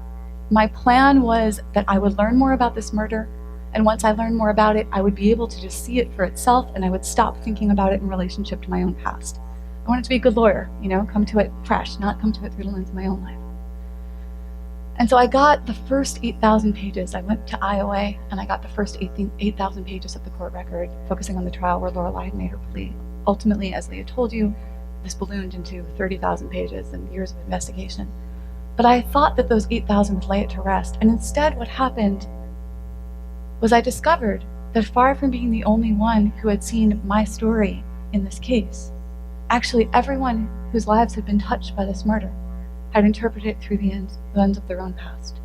My plan was that I would learn more about this murder, and once I learned more about it, I would be able to just see it for itself, and I would stop thinking about it in relationship to my own past. I wanted to be a good lawyer, come to it fresh, not come to it through the lens of my own life. And so I got the first 8,000 pages. I went to IOA, and I got the first 8,000 pages of the court record, focusing on the trial where Lorelei had made her plea. Ultimately, as Leah told you, this ballooned into 30,000 pages and years of investigation. But I thought that those 8,000 would lay it to rest, and instead what happened was I discovered that far from being the only one who had seen my story in this case, actually everyone whose lives had been touched by this murder had interpreted it through the lens of their own past.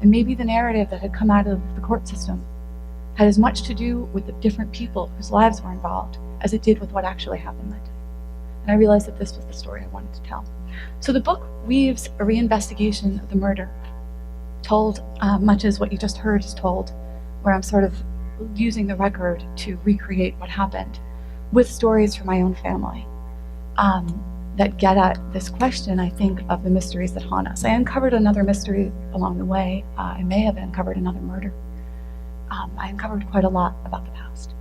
And maybe the narrative that had come out of the court system had as much to do with the different people whose lives were involved as it did with what actually happened that day. And I realized that this was the story I wanted to tell. So the book weaves a reinvestigation of the murder, told much as what you just heard is told, where I'm sort of using the record to recreate what happened, with stories from my own family that get at this question, I think, of the mysteries that haunt us. I uncovered another mystery along the way. I may have uncovered another murder. I uncovered quite a lot about the past.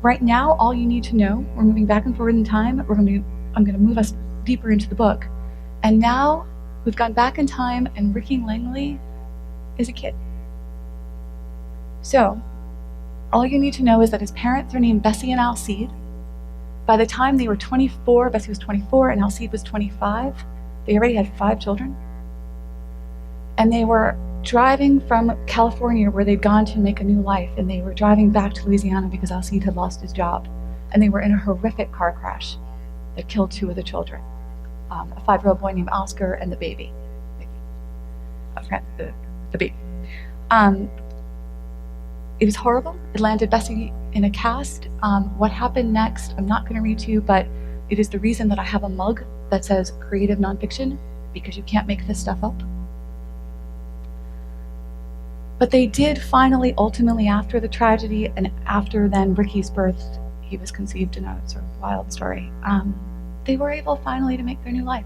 Right now, all you need to know, we're moving back and forward in time. I'm going to move us deeper into the book. And now we've gone back in time, and Ricky Langley is a kid. So, all you need to know is that his parents are named Bessie and Alcide. By the time they were 24, Bessie was 24 and Alcide was 25, they already had 5 children. And they were driving from California, where they'd gone to make a new life, and they were driving back to Louisiana because Alcide had lost his job. And they were in a horrific car crash that killed 2 of the children, a 5-year-old boy named Oscar and the baby. The baby. It was horrible. It landed Bessie in a cast. What happened next, I'm not going to read to you, but it is the reason that I have a mug that says creative nonfiction, because you can't make this stuff up. But they did finally, ultimately, after the tragedy and after then Ricky's birth, he was conceived in a sort of wild story, they were able finally to make their new life.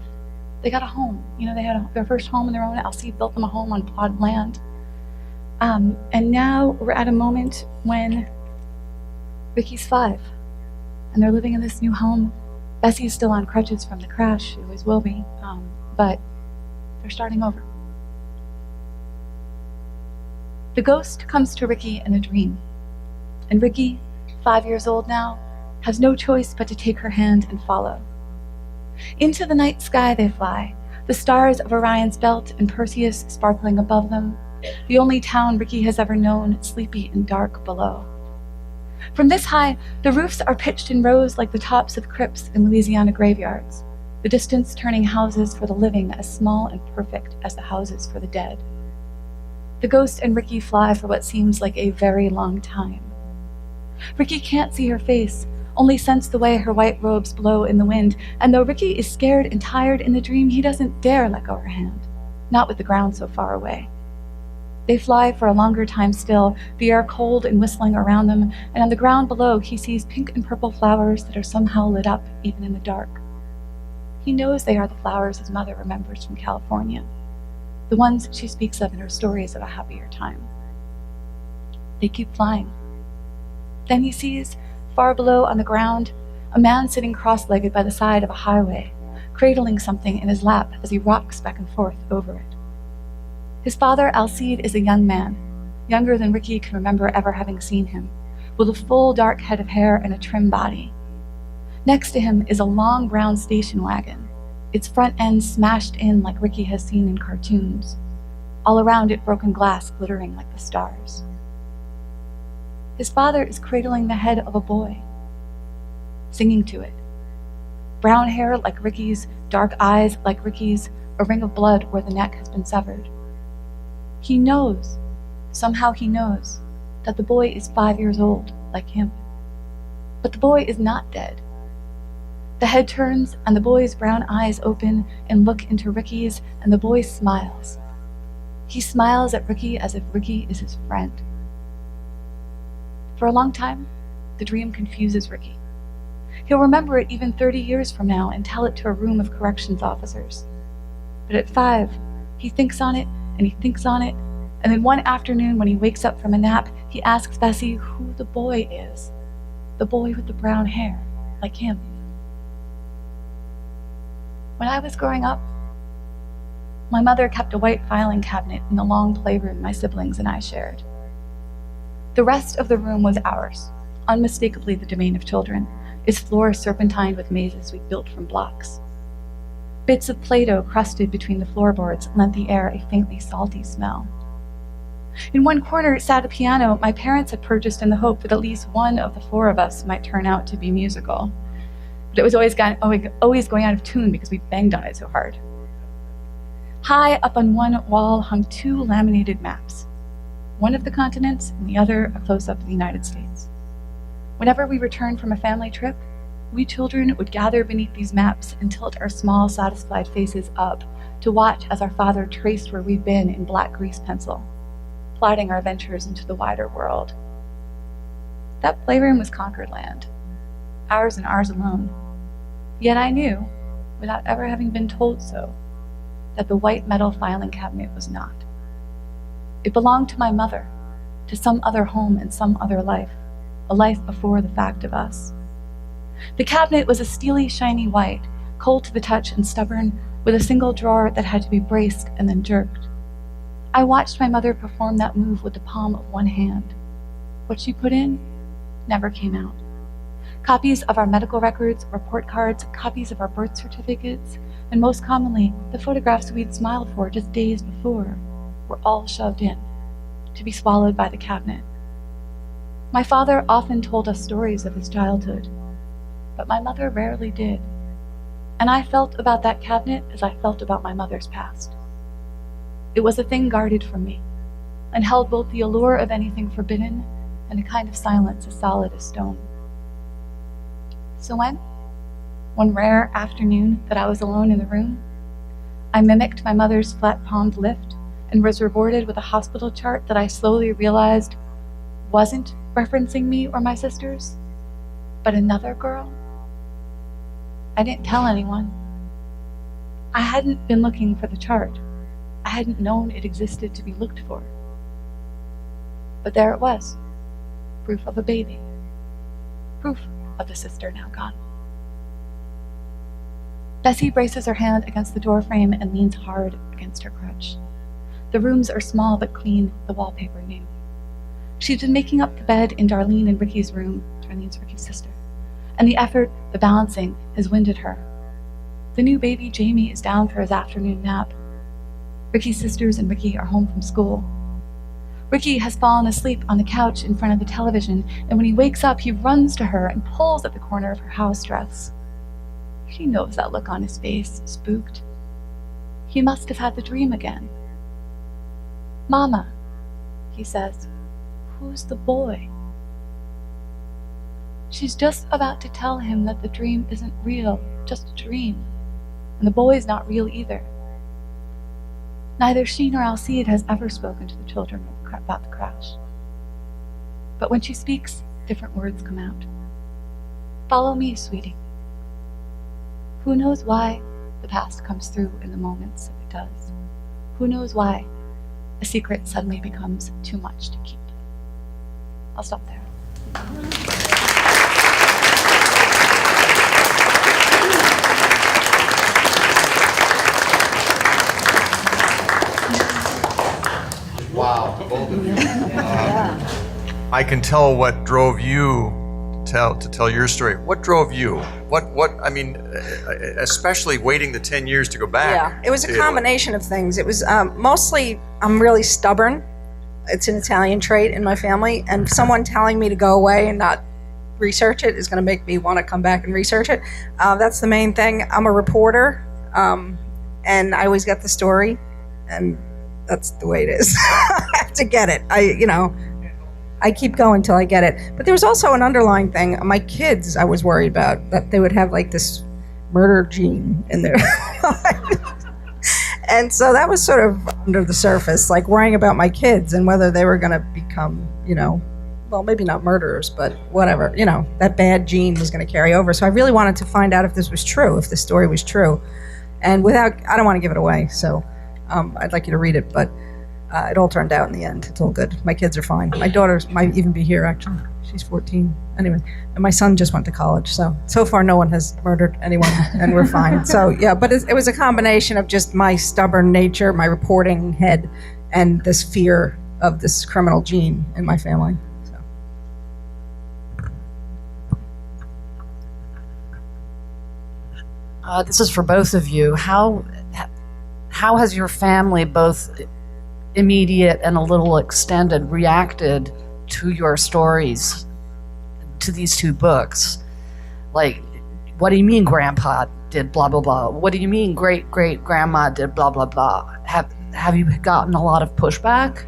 They got a home. They had their first home on their own. Alcide built them a home on plotted land. And now we're at a moment when Ricky's 5, and they're living in this new home. Bessie's still on crutches from the crash, she always will be, but they're starting over. The ghost comes to Ricky in a dream, and Ricky, 5 years old now, has no choice but to take her hand and follow. Into the night sky they fly, the stars of Orion's belt and Perseus sparkling above them, the only town Ricky has ever known, sleepy and dark below. From this high, the roofs are pitched in rows like the tops of crypts in Louisiana graveyards, the distance turning houses for the living as small and perfect as the houses for the dead. The ghost and Ricky fly for what seems like a very long time. Ricky can't see her face, only sense the way her white robes blow in the wind, and though Ricky is scared and tired in the dream, he doesn't dare let go her hand, not with the ground so far away. They fly for a longer time still, the air cold and whistling around them, and on the ground below he sees pink and purple flowers that are somehow lit up even in the dark. He He knows they are the flowers his mother remembers from California, the ones she speaks of in her stories of a happier time. They keep flying. Then he sees, far below on the ground, a man sitting cross-legged by the side of a highway, cradling something in his lap as he rocks back and forth over it. His father, Alcide, is a young man, younger than Ricky can remember ever having seen him, with a full dark head of hair and a trim body. Next to him is a long brown station wagon, its front end smashed in like Ricky has seen in cartoons, all around it broken glass glittering like the stars. His father is cradling the head of a boy, singing to it. Brown hair like Ricky's, dark eyes like Ricky's, a ring of blood where the neck has been severed. He knows, somehow he knows, that the boy is 5 years old, like him. But the boy is not dead. The head turns, and the boy's brown eyes open and look into Ricky's, and the boy smiles. He smiles at Ricky as if Ricky is his friend. For a long time, the dream confuses Ricky. He'll remember it even 30 years from now and tell it to a room of corrections officers. But at 5, he thinks on it, and he thinks on it, and then one afternoon when he wakes up from a nap, he asks Bessie who the boy is. The boy with the brown hair, like him. When I was growing up, my mother kept a white filing cabinet in the long playroom my siblings and I shared. The rest of the room was ours, unmistakably the domain of children, its floor serpentined with mazes we'd built from blocks. Bits of Play-Doh crusted between the floorboards lent the air a faintly salty smell. In one corner sat a piano my parents had purchased in the hope that at least one of the 4 of us might turn out to be musical. But it was always going out of tune because we banged on it so hard. High up on one wall hung 2 laminated maps, one of the continents and the other a close-up of the United States. Whenever we returned from a family trip, we children would gather beneath these maps and tilt our small, satisfied faces up to watch as our father traced where we'd been in black grease pencil, plotting our ventures into the wider world. That playroom was Concord land, ours and ours alone. Yet I knew, without ever having been told so, that the white metal filing cabinet was not. It belonged to my mother, to some other home and some other life, a life before the fact of us. The cabinet was a steely, shiny white, cold to the touch and stubborn, with a single drawer that had to be braced and then jerked. I watched my mother perform that move with the palm of one hand. What she put in never came out. Copies of our medical records, report cards, copies of our birth certificates, and most commonly, the photographs we'd smiled for just days before, were all shoved in, to be swallowed by the cabinet. My father often told us stories of his childhood, but my mother rarely did, and I felt about that cabinet as I felt about my mother's past. It was a thing guarded from me, and held both the allure of anything forbidden and a kind of silence as solid as stone. So one rare afternoon that I was alone in the room, I mimicked my mother's flat-palmed lift and was rewarded with a hospital chart that I slowly realized wasn't referencing me or my sisters, but another girl. I didn't tell anyone. I hadn't been looking for the chart. I hadn't known it existed to be looked for. But there it was, proof of a baby, proof of the sister now gone. Bessie braces her hand against the doorframe and leans hard against her crutch. The rooms are small but clean, the wallpaper new. She's been making up the bed in Darlene and Ricky's room, Darlene's Ricky's sister, and the effort, the balancing, has winded her. The new baby, Jamie, is down for his afternoon nap. Ricky's sisters and Ricky are home from school. Ricky has fallen asleep on the couch in front of the television, and when he wakes up, he runs to her and pulls at the corner of her house dress. She knows that look on his face, spooked. He must have had the dream again. "Mama," he says, "who's the boy?" She's just about to tell him that the dream isn't real, just a dream, and the boy's not real either. Neither she nor Alcide has ever spoken to the children about the crash. But when she speaks, different words come out. "Follow me, sweetie." Who knows why, the past comes through in the moments that it does. Who knows why a secret suddenly becomes too much to keep? I'll stop there. Wow, both of you. I can tell what drove you to tell your story. What drove you? I mean, especially waiting the 10 years to go back. Yeah, it was a combination of things. It was mostly, I'm really stubborn. It's an Italian trait in my family, and someone telling me to go away and not research it is going to make me want to come back and research it. That's the main thing. I'm a reporter, and I always get the story, and that's the way it is. I have to get it. I keep going till I get it. But there was also an underlying thing. My kids, I was worried about, that they would have like this murder gene in their and so that was sort of under the surface, like worrying about my kids and whether they were going to become, well, maybe not murderers, but whatever, that bad gene was going to carry over. So I really wanted to find out if this was true, if the story was true. And I don't want to give it away, so I'd like you to read it, but it all turned out in the end. It's all good. My kids are fine. My daughter might even be here, actually. She's 14. Anyway, and my son just went to college. So far, no one has murdered anyone, and we're fine. So, yeah, but it was a combination of just my stubborn nature, my reporting head, and this fear of this criminal gene in my family. So. This is for both of you. How has your family, both immediate and a little extended, reacted to your stories, to these two books? Like, what do you mean grandpa did blah, blah, blah? What do you mean great-great-grandma did blah, blah, blah? Have you gotten a lot of pushback?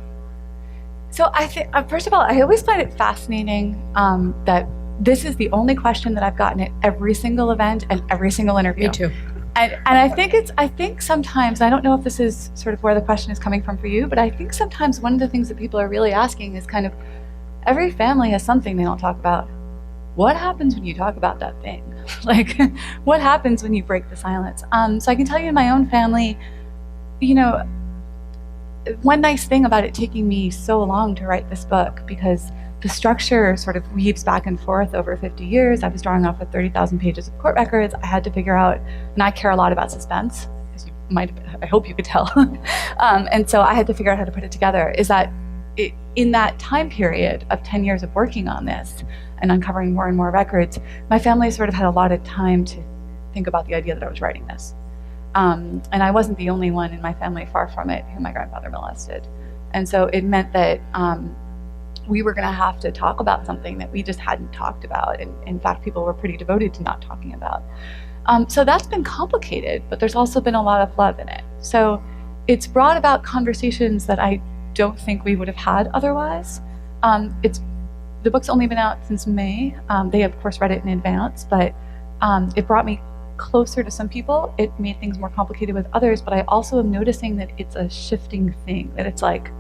So I think, first of all, I always find it fascinating that this is the only question that I've gotten at every single event and every single interview. Me too. And I think sometimes, I don't know if this is sort of where the question is coming from for you, but I think sometimes one of the things that people are really asking is kind of, every family has something they don't talk about. What happens when you talk about that thing? Like, what happens when you break the silence? So I can tell you in my own family, one nice thing about it taking me so long to write this book, because the structure sort of weaves back and forth over 50 years. I was drawing off of 30,000 pages of court records. I had to figure out, and I care a lot about suspense, as you might, I hope you could tell. And so I had to figure out how to put it together, is that in that time period of 10 years of working on this and uncovering more and more records, my family sort of had a lot of time to think about the idea that I was writing this. And I wasn't the only one in my family, far from it, who my grandfather molested. And so it meant that we were going to have to talk about something that we just hadn't talked about. And in fact, people were pretty devoted to not talking about. So that's been complicated, but there's also been a lot of love in it. So it's brought about conversations that I don't think we would have had otherwise. The book's only been out since May. They, of course, read it in advance, but it brought me closer to some people. It made things more complicated with others, but I also am noticing that it's a shifting thing, that it's like,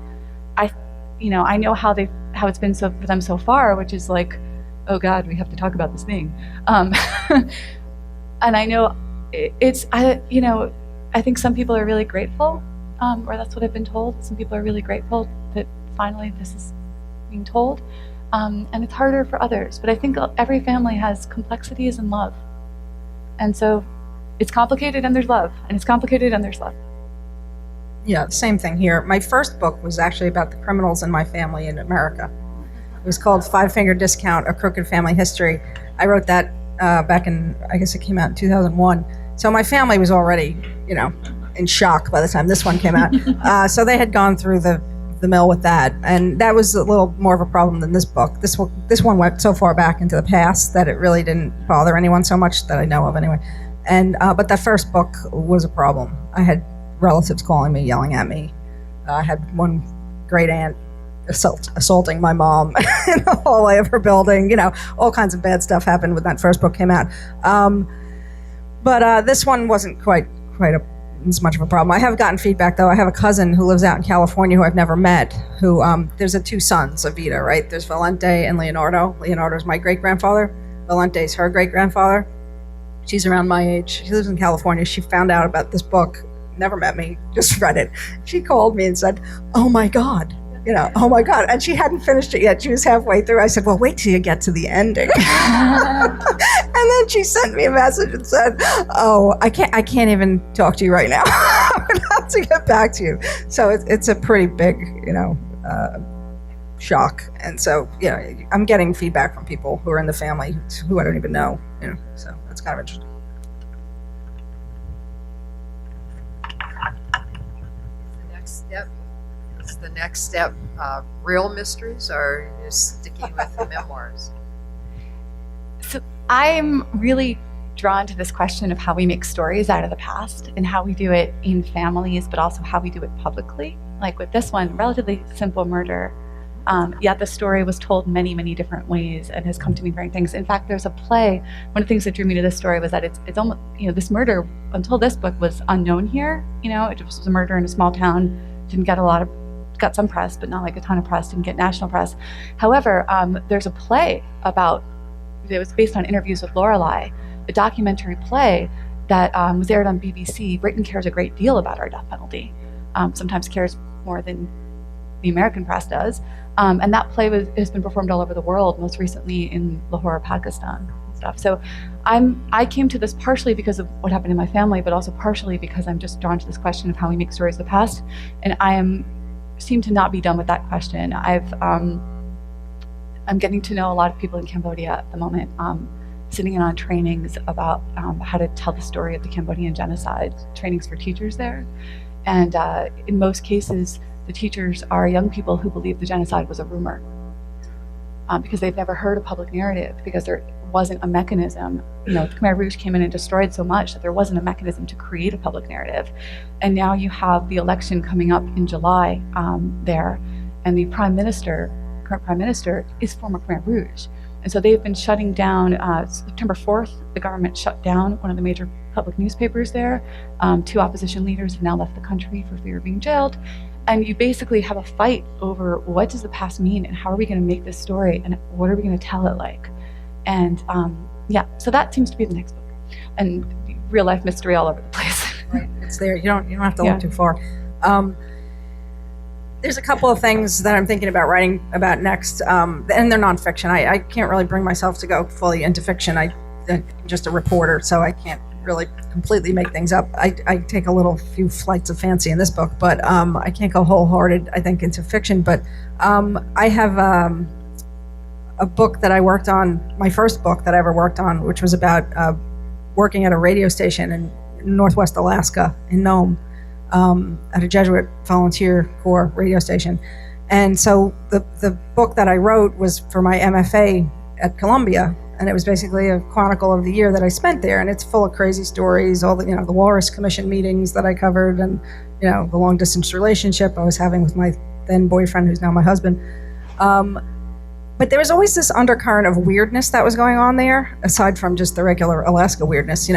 I know how it's been for them so far, which is like, oh God, we have to talk about this thing. And I know I think some people are really grateful, or that's what I've been told. Some people are really grateful that finally this is being told. And it's harder for others, but I think every family has complexities and love. And so it's complicated and there's love, and it's complicated and there's love. Yeah, same thing here. My first book was actually about the criminals in my family in America. It was called Five Finger Discount, A Crooked Family History. I wrote that back in, I guess it came out in 2001. So my family was already, in shock by the time this one came out. So they had gone through the mill with that. And that was a little more of a problem than this book. This one went so far back into the past that it really didn't bother anyone so much, that I know of anyway. And but that first book was a problem. I had relatives calling me, yelling at me. I had one great aunt assaulting my mom in the hallway of her building. All kinds of bad stuff happened when that first book came out. But this one wasn't quite as much of a problem. I have gotten feedback, though. I have a cousin who lives out in California who I've never met, who, there's two sons of Vita, right? There's Valente and Leonardo. Leonardo's my great-grandfather. Valente's her great-grandfather. She's around my age. She lives in California. She found out about this book, never met me, just read it. She called me and said, "Oh my God." Oh my God. And she hadn't finished it yet. She was halfway through. I said, "Well, wait till you get to the ending." And then she sent me a message and said, "Oh, I can't even talk to you right now. I'm going to have to get back to you." So it's a pretty big, shock. And so, I'm getting feedback from people who are in the family who I don't even know, so that's kind of interesting. Is the next step real mysteries, or are you sticking with the memoirs? So I'm really drawn to this question of how we make stories out of the past and how we do it in families, but also how we do it publicly. Like with this one, relatively simple murder, yet the story was told many, many different ways and has come to mean varying things. In fact, there's a play. One of the things that drew me to this story was that it's almost, this murder, until this book, was unknown here. It just was a murder in a small town, didn't get got some press, but not like a ton of press, didn't get national press. However, there's a play it was based on interviews with Lorelei, a documentary play that was aired on BBC. Britain cares a great deal about our death penalty, sometimes cares more than the American press does. And that play has been performed all over the world, most recently in Lahore, Pakistan and stuff. So I came to this partially because of what happened in my family, but also partially because I'm just drawn to this question of how we make stories of the past. And seem to not be done with that question. I'm getting to know a lot of people in Cambodia at the moment, sitting in on trainings about how to tell the story of the Cambodian genocide, trainings for teachers there. And in most cases, the teachers are young people who believe the genocide was a rumor because they've never heard a public narrative, because there wasn't a mechanism. The Khmer Rouge came in and destroyed so much that there wasn't a mechanism to create a public narrative. And now you have the election coming up in July there, and the current prime minister is former Khmer Rouge. And so they've been shutting down, September 4th, the government shut down one of the major public newspapers there. 2 opposition leaders have now left the country for fear of being jailed. And you basically have a fight over what does the past mean and how are we going to make this story and what are we going to tell it like. And so that seems to be the next book. And real life mystery all over the place. Right, it's there. You don't have to look too far. There's a couple of things that I'm thinking about writing about next, and they're nonfiction. I can't really bring myself to go fully into fiction. I'm just a reporter, so I can't really completely make things up. I take a few flights of fancy in this book, but I can't go wholehearted, I think, into fiction. But I have a book that I worked on, my first book that I ever worked on, which was about working at a radio station in Northwest Alaska, in Nome, at a Jesuit volunteer corps radio station. And so the book that I wrote was for my MFA at Columbia, and it was basically a chronicle of the year that I spent there, and it's full of crazy stories, all the the Walrus Commission meetings that I covered, and the long distance relationship I was having with my then boyfriend, who's now my husband. But there was always this undercurrent of weirdness that was going on there, aside from just the regular Alaska weirdness,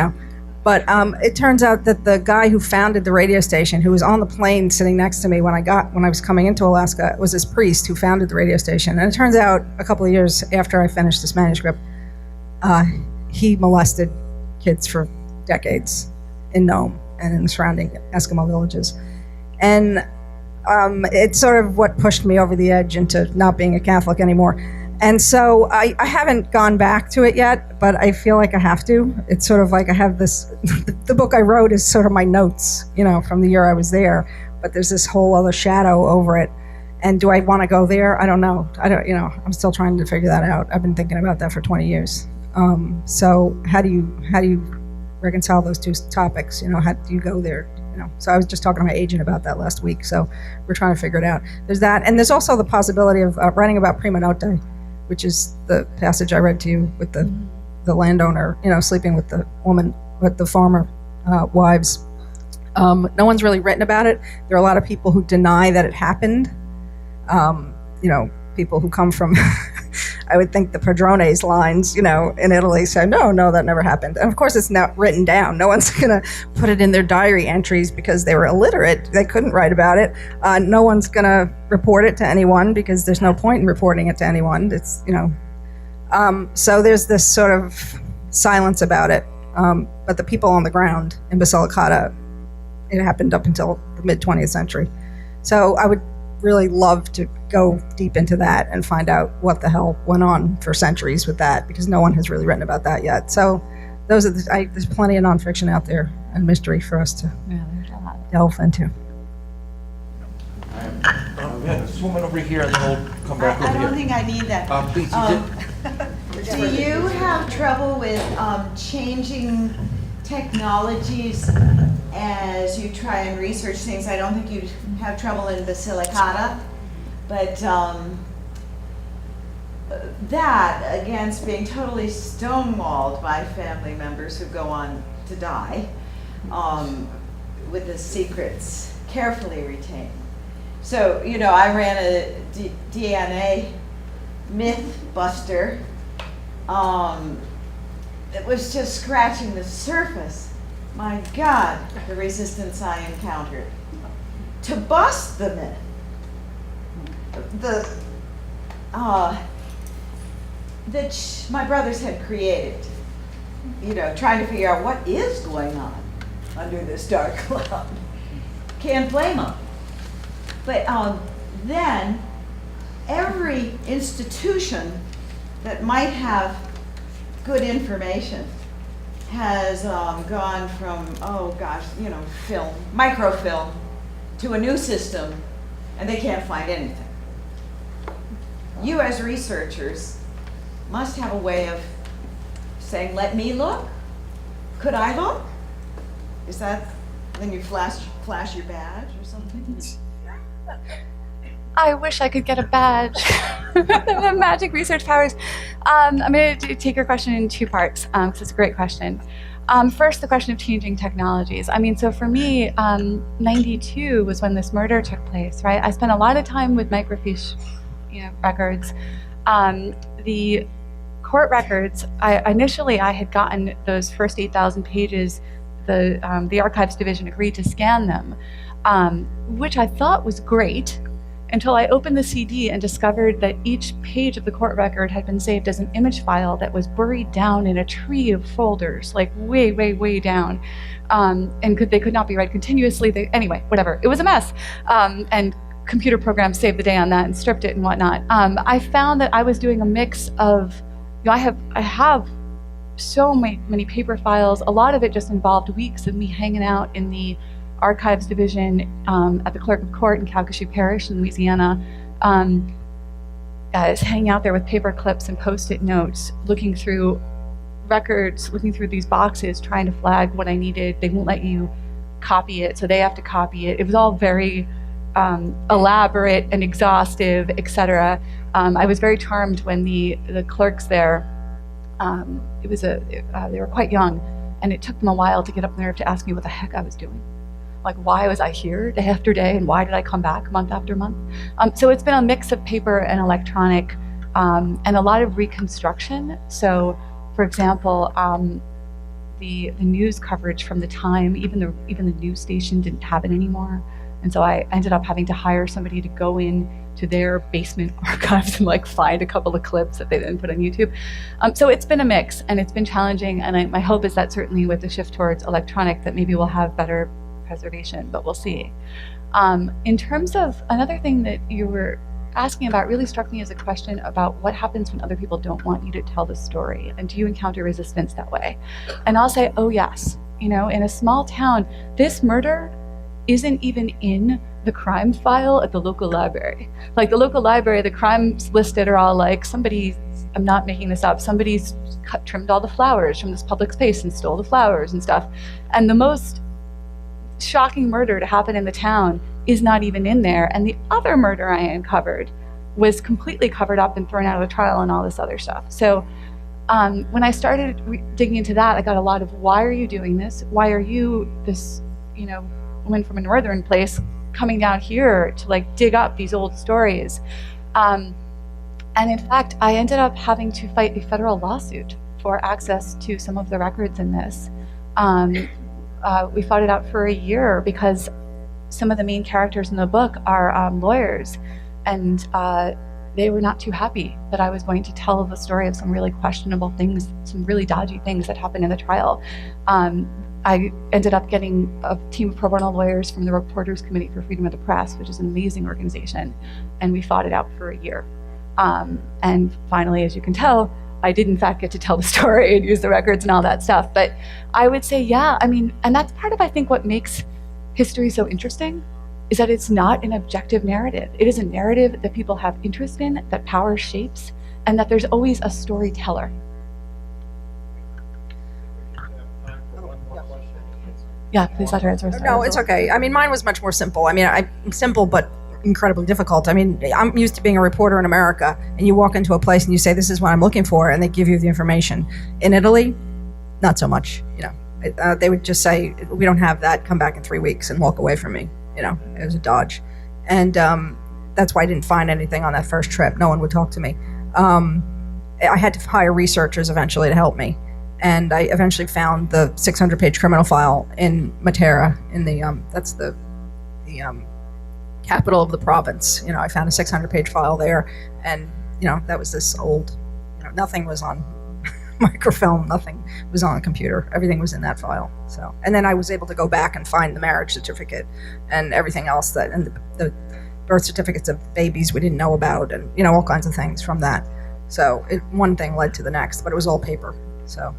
But it turns out that the guy who founded the radio station, who was on the plane sitting next to me when I was coming into Alaska, was this priest who founded the radio station. And it turns out a couple of years after I finished this manuscript, he molested kids for decades in Nome and in the surrounding Eskimo villages. And it's sort of what pushed me over the edge into not being a Catholic anymore. And so I haven't gone back to it yet, but I feel like I have to. It's sort of like I have this, the book I wrote is sort of my notes, from the year I was there, but there's this whole other shadow over it. And do I want to go there? I don't know. I'm still trying to figure that out. I've been thinking about that for 20 years. So how do you reconcile those two topics? How do you go there? So I was just talking to my agent about that last week. So we're trying to figure it out. There's that. And there's also the possibility of writing about prima notte, which is the passage I read to you with the landowner, sleeping with the woman, with the farmer wives. No one's really written about it. There are a lot of people who deny that it happened. People who come from, I would think, the Padrone's lines, in Italy say, no, that never happened. And of course, it's not written down. No one's going to put it in their diary entries because they were illiterate. They couldn't write about it. No one's going to report it to anyone because there's no point in reporting it to anyone. It's, so there's this sort of silence about it. But the people on the ground in Basilicata, it happened up until the mid 20th century. So I would really love to go deep into that and find out what the hell went on for centuries with that, because no one has really written about that yet. So those are there's plenty of nonfiction out there and mystery for us to delve into. This woman over here, and then we'll come back over I here. don't think I need that. Please, Do you have trouble with changing technologies as you try and research things? I don't think you have trouble in Basilicata, but that against being totally stonewalled by family members who go on to die with the secrets carefully retained. So, you know, I ran a DNA myth buster. It was just scratching the surface. My God, the resistance I encountered. To bust the myth, that my brothers had created, you know, trying to figure out what is going on under this dark cloud. Can't blame them. But then every institution that might have good information has gone from, oh gosh, you know, film, microfilm, to a new system, and they can't find anything. You as researchers must have a way of saying, let me look? Could I look? Is that, then you flash your badge or something? I wish I could get a badge. The magic research powers. I'm going to take your question in two parts because it's a great question. First, the question of changing technologies. I mean, so for me, 92 was when this murder took place, right? I spent a lot of time with microfiche, records. The court records, initially I had gotten those first 8,000 pages. The archives division agreed to scan them, which I thought was great, until I opened the CD and discovered that each page of the court record had been saved as an image file that was buried down in a tree of folders, like way, way, way down. And they could not be read continuously. Anyway, whatever. It was a mess. And computer programs saved the day on that and stripped it and whatnot. I found that I was doing a mix of, I have so many paper files. A lot of it just involved weeks of me hanging out in the archives division at the clerk of court in Calcasieu Parish in Louisiana, hanging out there with paper clips and post-it notes, looking through records, looking through these boxes, trying to flag what I needed. They won't let you copy it, so they have to copy it. It was all very elaborate and exhaustive, etc. I was very charmed when the clerks there, they were quite young, and it took them a while to get up the nerve to ask me what the heck I was doing. Like, why was I here day after day, and why did I come back month after month? So it's been a mix of paper and electronic, and a lot of reconstruction. So, for example, the news coverage from the time, even the news station didn't have it anymore, and so I ended up having to hire somebody to go in to their basement archives and find a couple of clips that they then put on YouTube. So it's been a mix, and it's been challenging, and my hope is that certainly with the shift towards electronic that maybe we'll have better preservation, but we'll see. In terms of another thing that you were asking about, really struck me as a question about what happens when other people don't want you to tell the story, and do you encounter resistance that way? And I'll say, oh yes. In a small town, this murder isn't even in the crime file at the local library. Like the local library, the crimes listed are all like somebody, I'm not making this up, somebody's trimmed all the flowers from this public space and stole the flowers and stuff. And the most shocking murder to happen in the town is not even in there. And the other murder I uncovered was completely covered up and thrown out of the trial and all this other stuff. So when I started digging into that, I got a lot of, why are you doing this? Why are you, this, woman from a northern place, coming down here to dig up these old stories? And in fact, I ended up having to fight a federal lawsuit for access to some of the records in this. We fought it out for a year because some of the main characters in the book are lawyers, and they were not too happy that I was going to tell the story of some really questionable things, some really dodgy things that happened in the trial. I ended up getting a team of pro bono lawyers from the Reporters Committee for Freedom of the Press, which is an amazing organization, and we fought it out for a year. And finally, as you can tell, I did in fact get to tell the story and use the records and all that stuff. But I would say, yeah, I mean, and that's part of, I think, what makes history so interesting, is that it's not an objective narrative. It is a narrative that people have interest in, that power shapes, and that there's always a storyteller. Yeah, please let her answer. No, it's okay. I mean, mine was much more simple. I mean, simple, but incredibly difficult. I mean, I'm used to being a reporter in America, and you walk into a place and you say, this is what I'm looking for, and they give you the information. In Italy, not so much, you know. They would just say, we don't have that, come back in 3 weeks, and walk away from me. You know, it was a dodge. And that's why I didn't find anything on that first trip. No one would talk to me. I had to hire researchers eventually to help me. And I eventually found the 600-page criminal file in Matera, in the that's the capital of the province. You know, I found a 600-page file there, and you know, that was this old. You know, nothing was on microfilm, nothing was on a computer. Everything was in that file. So, and then I was able to go back and find the marriage certificate and everything else that, and the birth certificates of babies we didn't know about, and you know, all kinds of things from that. So, one thing led to the next, but it was all paper. So.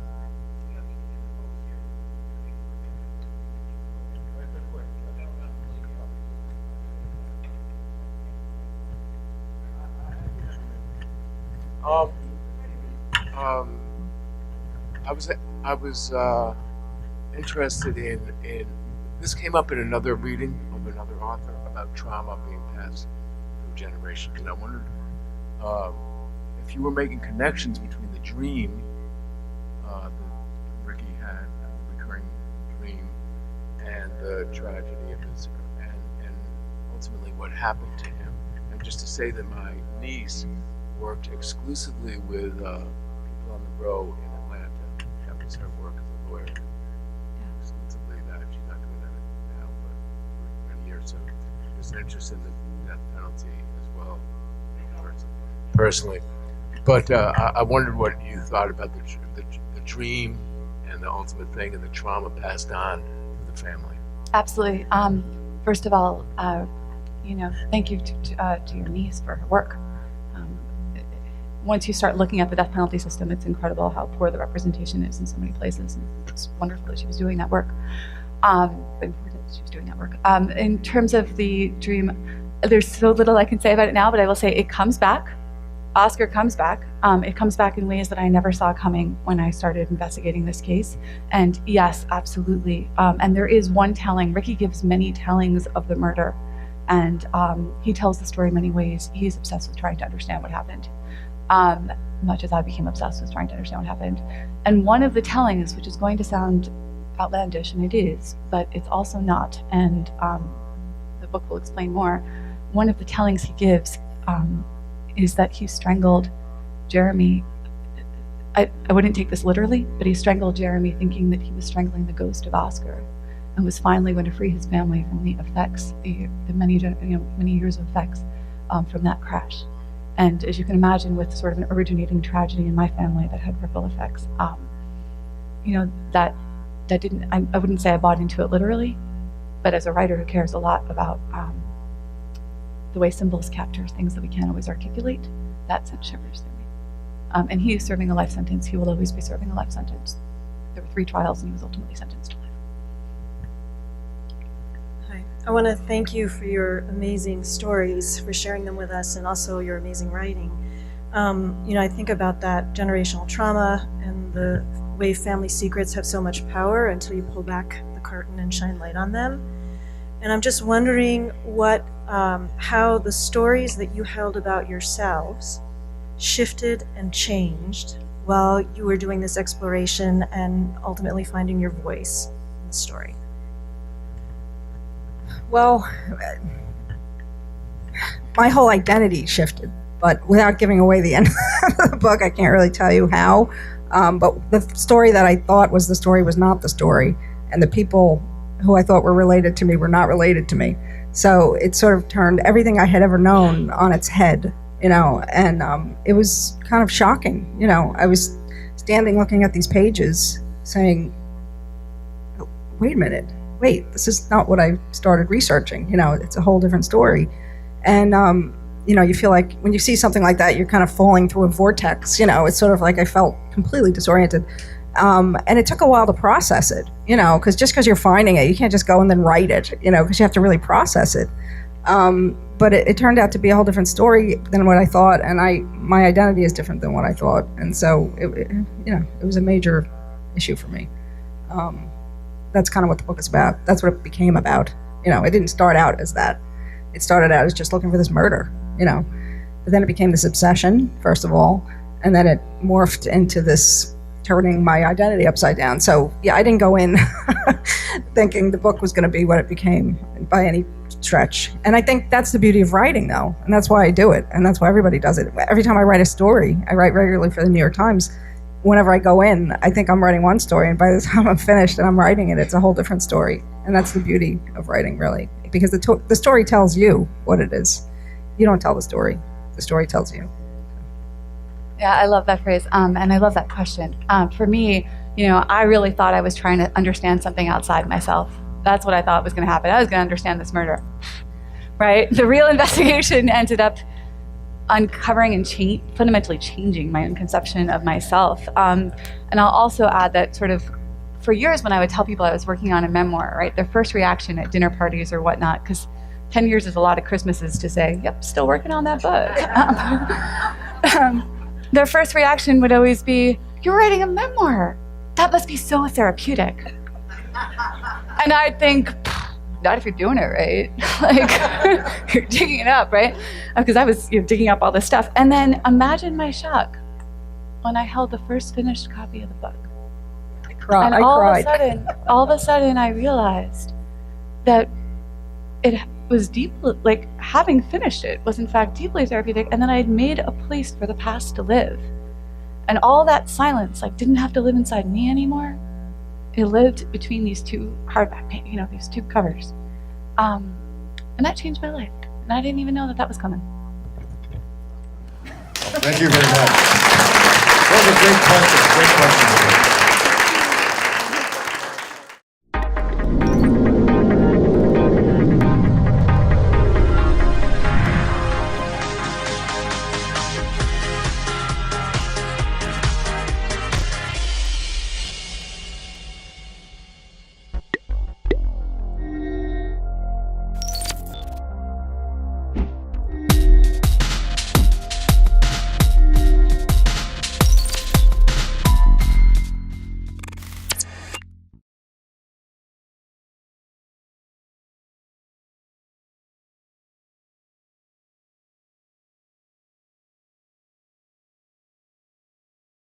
I was interested in this came up in another reading of another author about trauma being passed through generations, and I wondered if you were making connections between the dream that Ricky had, a recurring dream, and the tragedy of his, and ultimately what happened to him. And just to say that my niece worked exclusively with people on the row in Atlanta. That was her work as a lawyer. Exclusively that. She's not doing that now, but for many years. So there's an interest in the death penalty as well, personally. But I wondered what you thought about the dream and the ultimate thing and the trauma passed on to the family. Absolutely. First of all, you know, thank you to your niece for her work. Once you start looking at the death penalty system, it's incredible how poor the representation is in so many places. And it's wonderful that she was doing that work. Important that she was doing that work. In terms of the dream, there's so little I can say about it now, but I will say it comes back. Oscar comes back. It comes back in ways that I never saw coming when I started investigating this case. And yes, absolutely. And there is one telling. Ricky gives many tellings of the murder. And he tells the story in many ways. He's obsessed with trying to understand what happened. Much as I became obsessed with trying to understand what happened. And one of the tellings, which is going to sound outlandish, and it is, but it's also not, and the book will explain more, one of the tellings he gives is that he strangled Jeremy. I wouldn't take this literally, but he strangled Jeremy thinking that he was strangling the ghost of Oscar, and was finally going to free his family from the effects, the many years of effects from that crash. And as you can imagine, with sort of an originating tragedy in my family that had ripple effects, you know, that didn't, I wouldn't say I bought into it literally, but as a writer who cares a lot about the way symbols capture things that we can't always articulate, that sent shivers through me. And he is serving a life sentence. He will always be serving a life sentence. There were 3 trials and he was ultimately sentenced to life. Hi. I want to thank you for your amazing stories, for sharing them with us, and also your amazing writing. You know, I think about that generational trauma and the way family secrets have so much power until you pull back the curtain and shine light on them. And I'm just wondering how the stories that you held about yourselves shifted and changed while you were doing this exploration and ultimately finding your voice in the story. Well, my whole identity shifted, but without giving away the end of the book, I can't really tell you how. But the story that I thought was the story was not the story, and the people who I thought were related to me were not related to me. So it sort of turned everything I had ever known on its head and it was kind of shocking. I was standing looking at these pages saying, oh, wait a minute, this is not what I started researching. It's a whole different story. And, you feel like when you see something like that, you're kind of falling through a vortex. It's sort of like I felt completely disoriented. And it took a while to process it, because just because you're finding it, you can't just go and then write it, because you have to really process it. But it turned out to be a whole different story than what I thought, and my identity is different than what I thought, and so it was a major issue for me. That's kind of what the book is about. That's what it became about. It didn't start out as that. It started out as just looking for this murder, but then it became this obsession, first of all, and then it morphed into this turning my identity upside down. So yeah, I didn't go in thinking the book was going to be what it became by any stretch. And I think that's the beauty of writing, though, and that's why I do it, and that's why everybody does it. Every time I write a story, I write regularly for the New York Times. Whenever I go in, I think I'm writing one story, and by the time I'm finished and I'm writing it, it's a whole different story. And that's the beauty of writing, really, because the story tells you what it is. You don't tell the story tells you. Yeah, I love that phrase, and I love that question. For me, I really thought I was trying to understand something outside myself. That's what I thought was going to happen. I was going to understand this murder, right? The real investigation ended up uncovering and fundamentally changing my own conception of myself. And I'll also add that sort of for years when I would tell people I was working on a memoir, right, their first reaction at dinner parties or whatnot, because 10 years is a lot of Christmases to say, yep, still working on that book. Their first reaction would always be, you're writing a memoir. That must be so therapeutic. And I'd think, not if you're doing it right. Like, you're digging it up, right? Because I was digging up all this stuff. And then imagine my shock when I held the first finished copy of the book. I cried. All of a sudden, I realized that it was deep, like having finished it was in fact deeply therapeutic, and then I had made a place for the past to live. And all that silence, didn't have to live inside me anymore. It lived between these two hardback, these two covers. And that changed my life. And I didn't even know that was coming. Thank you very much. That was a great question.